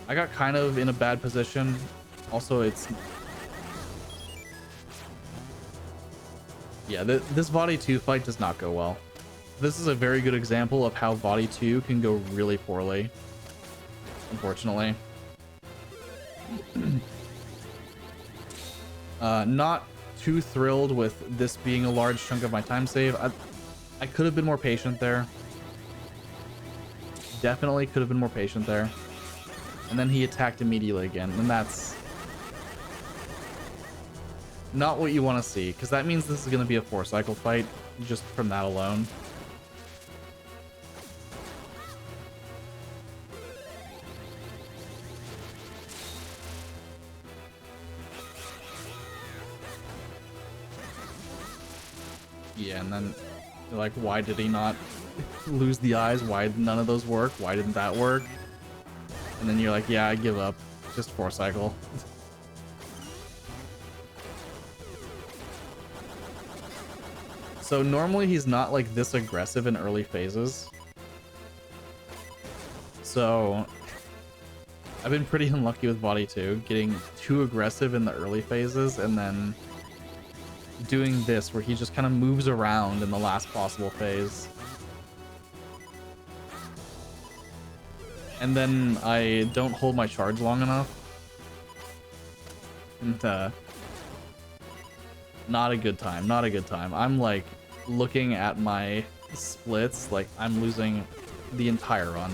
I got kind of in a bad position. Also, it's... Yeah, this Vadi 2 fight does not go well. This is a very good example of how Vadi 2 can go really poorly. Unfortunately. Not too thrilled with this being a large chunk of my time save. I could have been more patient there. Definitely could have been more patient there. And then he attacked immediately again, and that's not what you want to see, because that means this is going to be a 4-cycle fight just from that alone. Yeah, and then you're like, why did he not lose the eyes? Why did none of those work? Why didn't that work? And then you're like, yeah, I give up. Just 4-cycle. So normally he's not like this aggressive in early phases. So I've been pretty unlucky with Vadi 2, getting too aggressive in the early phases and then doing this where he just kind of moves around in the last possible phase. And then I don't hold my charge long enough. And not a good time, not a good time. I'm like looking at my splits like I'm losing the entire run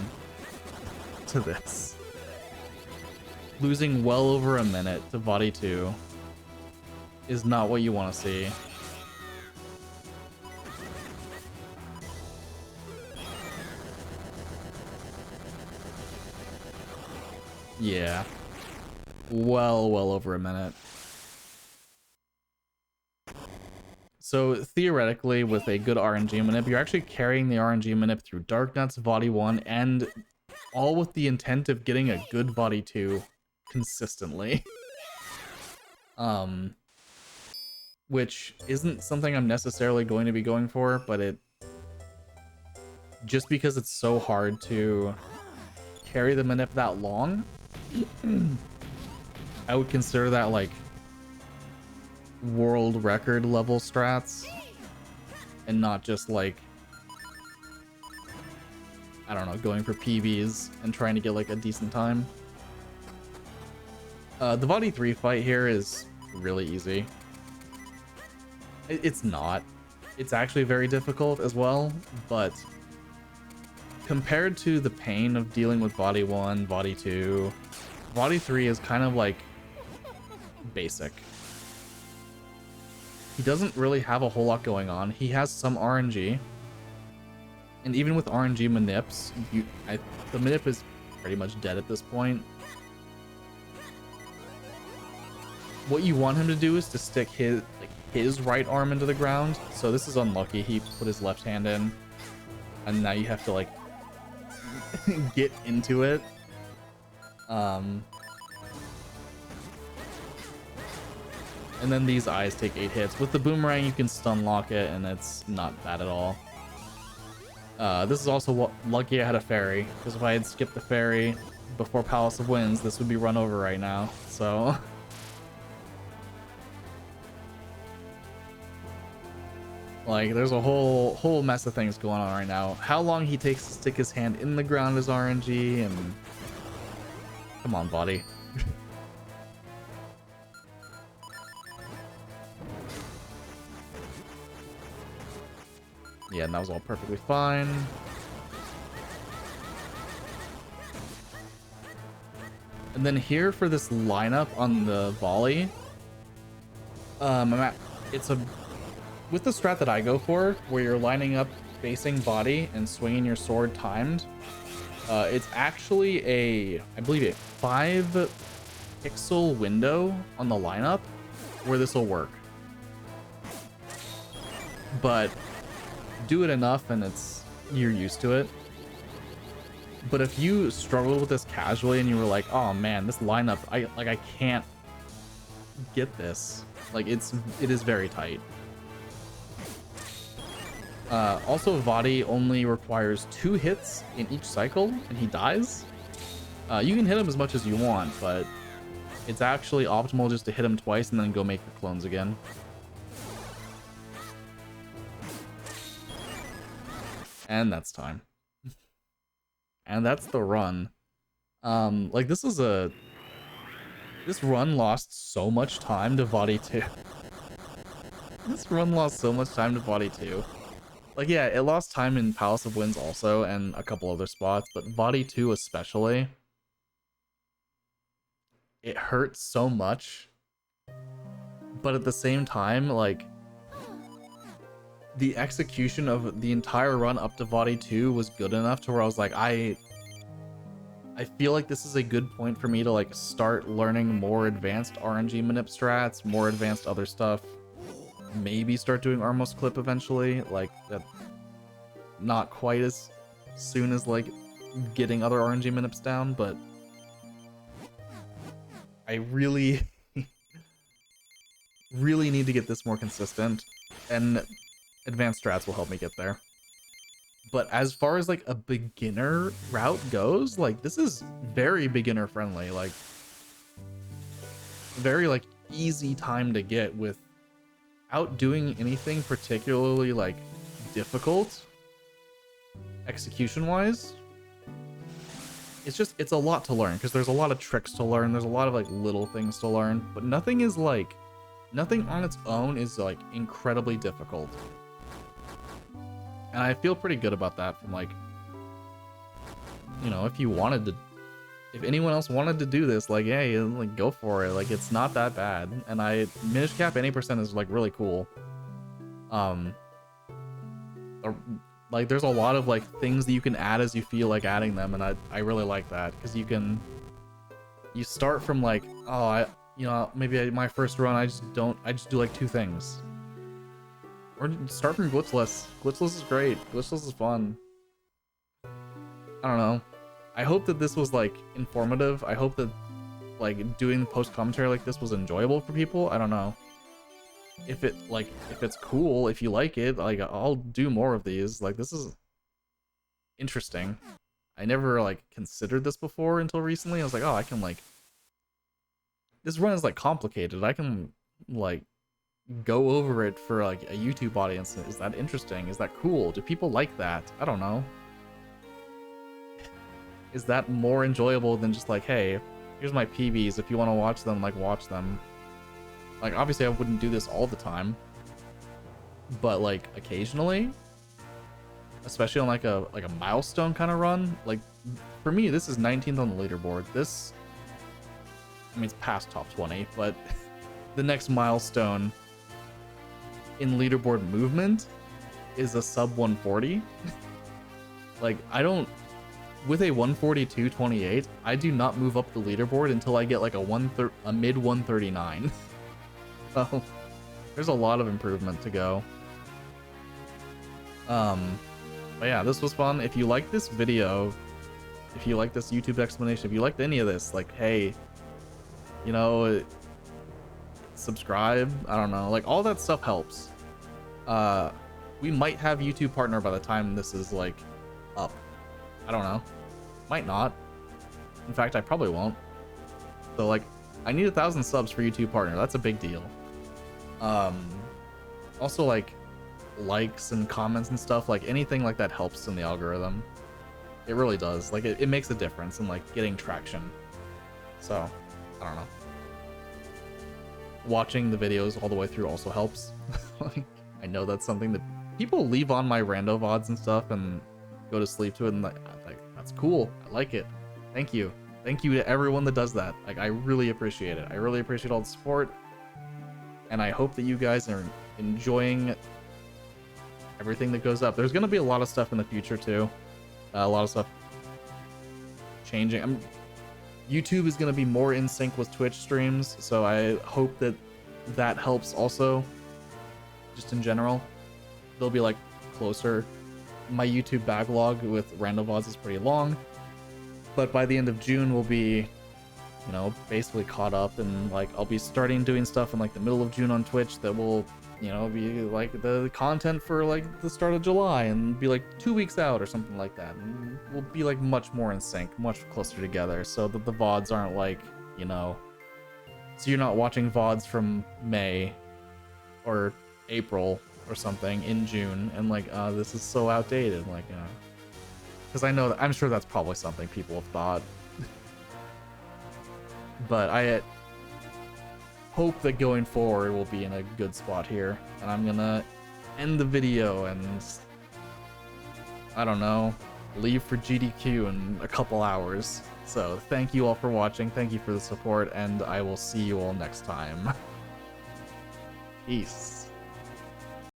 to this. Losing well over a minute to Vadi 2 is not what you want to see. Yeah. Well over a minute. So theoretically, with a good RNG manip, you're actually carrying the RNG manip through Dark Nuts, Vadi 1, and all with the intent of getting a good Vadi 2 consistently. Which isn't something I'm necessarily going to be going for, but it... just because it's so hard to carry the manip that long, I would consider that like world record level strats and not just like, I don't know, going for PBs and trying to get like a decent time. The Vadi 3 fight here is really easy. It's not. It's actually very difficult as well, but compared to the pain of dealing with Vadi 1, Vadi 2, Vadi 3 is kind of like basic. He doesn't really have a whole lot going on. He has some RNG, and even with RNG manips, the manip is pretty much dead at this point. What you want him to do is to stick his right arm into the ground. So this is unlucky. He put his left hand in, and now you have to like get into it. And then these eyes take 8 hits. With the boomerang, you can stun lock it, and it's not bad at all. This is also lucky I had a fairy, because if I had skipped the fairy before Palace of Winds, this would be run over right now. So like, there's a whole mess of things going on right now. How long he takes to stick his hand in the ground is RNG, and come on, Vadi. Yeah, and that was all perfectly fine. And then here for this lineup on the volley, with the strat that I go for, where you're lining up facing body and swinging your sword timed, it's actually I believe a 5 pixel window on the lineup where this will work. But do it enough and you're used to it. But if you struggled with this casually and you were like, oh man, this lineup, I can't get this. Like, it is very tight. Also, Vadi only requires 2 hits in each cycle and he dies. You can hit him as much as you want, but it's actually optimal just to hit him twice and then go make your clones again. And that's time. And that's the run. Like, this run lost so much time to Vadi 2. This run lost so much time to Vadi 2. Like, yeah, it lost time in Palace of Winds also, and a couple other spots, but Vadi 2 especially. It hurts so much. But at the same time, like, the execution of the entire run up to Vadi 2 was good enough to where I was like, I feel like this is a good point for me to like start learning more advanced RNG manip strats, more advanced other stuff. Maybe start doing Armos Clip eventually, like that. Not quite as soon as like getting other RNG manips down, but I really really need to get this more consistent, and advanced strats will help me get there. But as far as like a beginner route goes, like, this is very beginner friendly, like very like easy time to get without doing anything particularly like difficult execution wise. It's a lot to learn because there's a lot of tricks to learn, there's a lot of like little things to learn, but nothing on its own is like incredibly difficult. And I feel pretty good about that from like, you know, if anyone else wanted to do this, like, hey, like, go for it. Like, it's not that bad. And Minish Cap Any % is like really cool. Like, there's a lot of like things that you can add as you feel like adding them, and I really like that because you start from like, oh, maybe my first run I just do like 2 things. Or start from glitchless. Glitchless is great. Glitchless is fun. I don't know. I hope that this was like informative. I hope that like doing post commentary like this was enjoyable for people. I don't know. If it's cool, if you like it, like I'll do more of these. Like this is interesting. I never like considered this before until recently. I was like, oh, I can like this run is like complicated. I can like go over it for like a YouTube audience. Is that interesting? Is that cool? Do people like that? I don't know. Is that more enjoyable than just like, hey, here's my PBs. If you want to watch them, like watch them. Like obviously I wouldn't do this all the time, but like occasionally, especially on like a milestone kind of run. Like for me, this is 19th on the leaderboard. This, I mean, it's past top 20, but the next milestone in leaderboard movement is a sub 140. Like I don't, with a 142.28, I do not move up the leaderboard until I get like a mid 139. So there's a lot of improvement to go. But yeah, this was fun. If you like this video, if you like this YouTube explanation, if you liked any of this, like, hey, you know, subscribe, I don't know, like all that stuff helps. We might have YouTube partner by the time this is like up. I don't know. Might not. In fact, I probably won't. So like, I need 1,000 subs for YouTube partner. That's a big deal. Also like likes and comments and stuff, like anything like that helps in the algorithm. It really does. Like it makes a difference in like getting traction. So I don't know. Watching the videos all the way through also helps. Like, I know that's something that people leave on my rando VODs and stuff and go to sleep to it, and like that's cool. I like it. Thank you. Thank you to everyone that does that. Like I really appreciate it. I really appreciate all the support. And I hope that you guys are enjoying everything that goes up. There's going to be a lot of stuff in the future too. A lot of stuff changing. YouTube is going to be more in sync with Twitch streams, so I hope that that helps also. Just in general, they'll be like closer. My YouTube backlog with random VODs is pretty long, but by the end of June we'll be, you know, basically caught up, and like I'll be starting doing stuff in like the middle of June on Twitch that will, you know, be like the content for like the start of July and be like 2 weeks out or something like that, and we'll be like much more in sync, much closer together, so that the VODs aren't like, you know, so you're not watching VODs from May or April or something in June and like, this is so outdated, like, because I know that, I'm sure that's probably something people have thought. But I hope that going forward we'll be in a good spot here, and I'm gonna end the video and, I don't know, leave for GDQ in a couple hours. So thank you all for watching, thank you for the support, and I will see you all next time. Peace.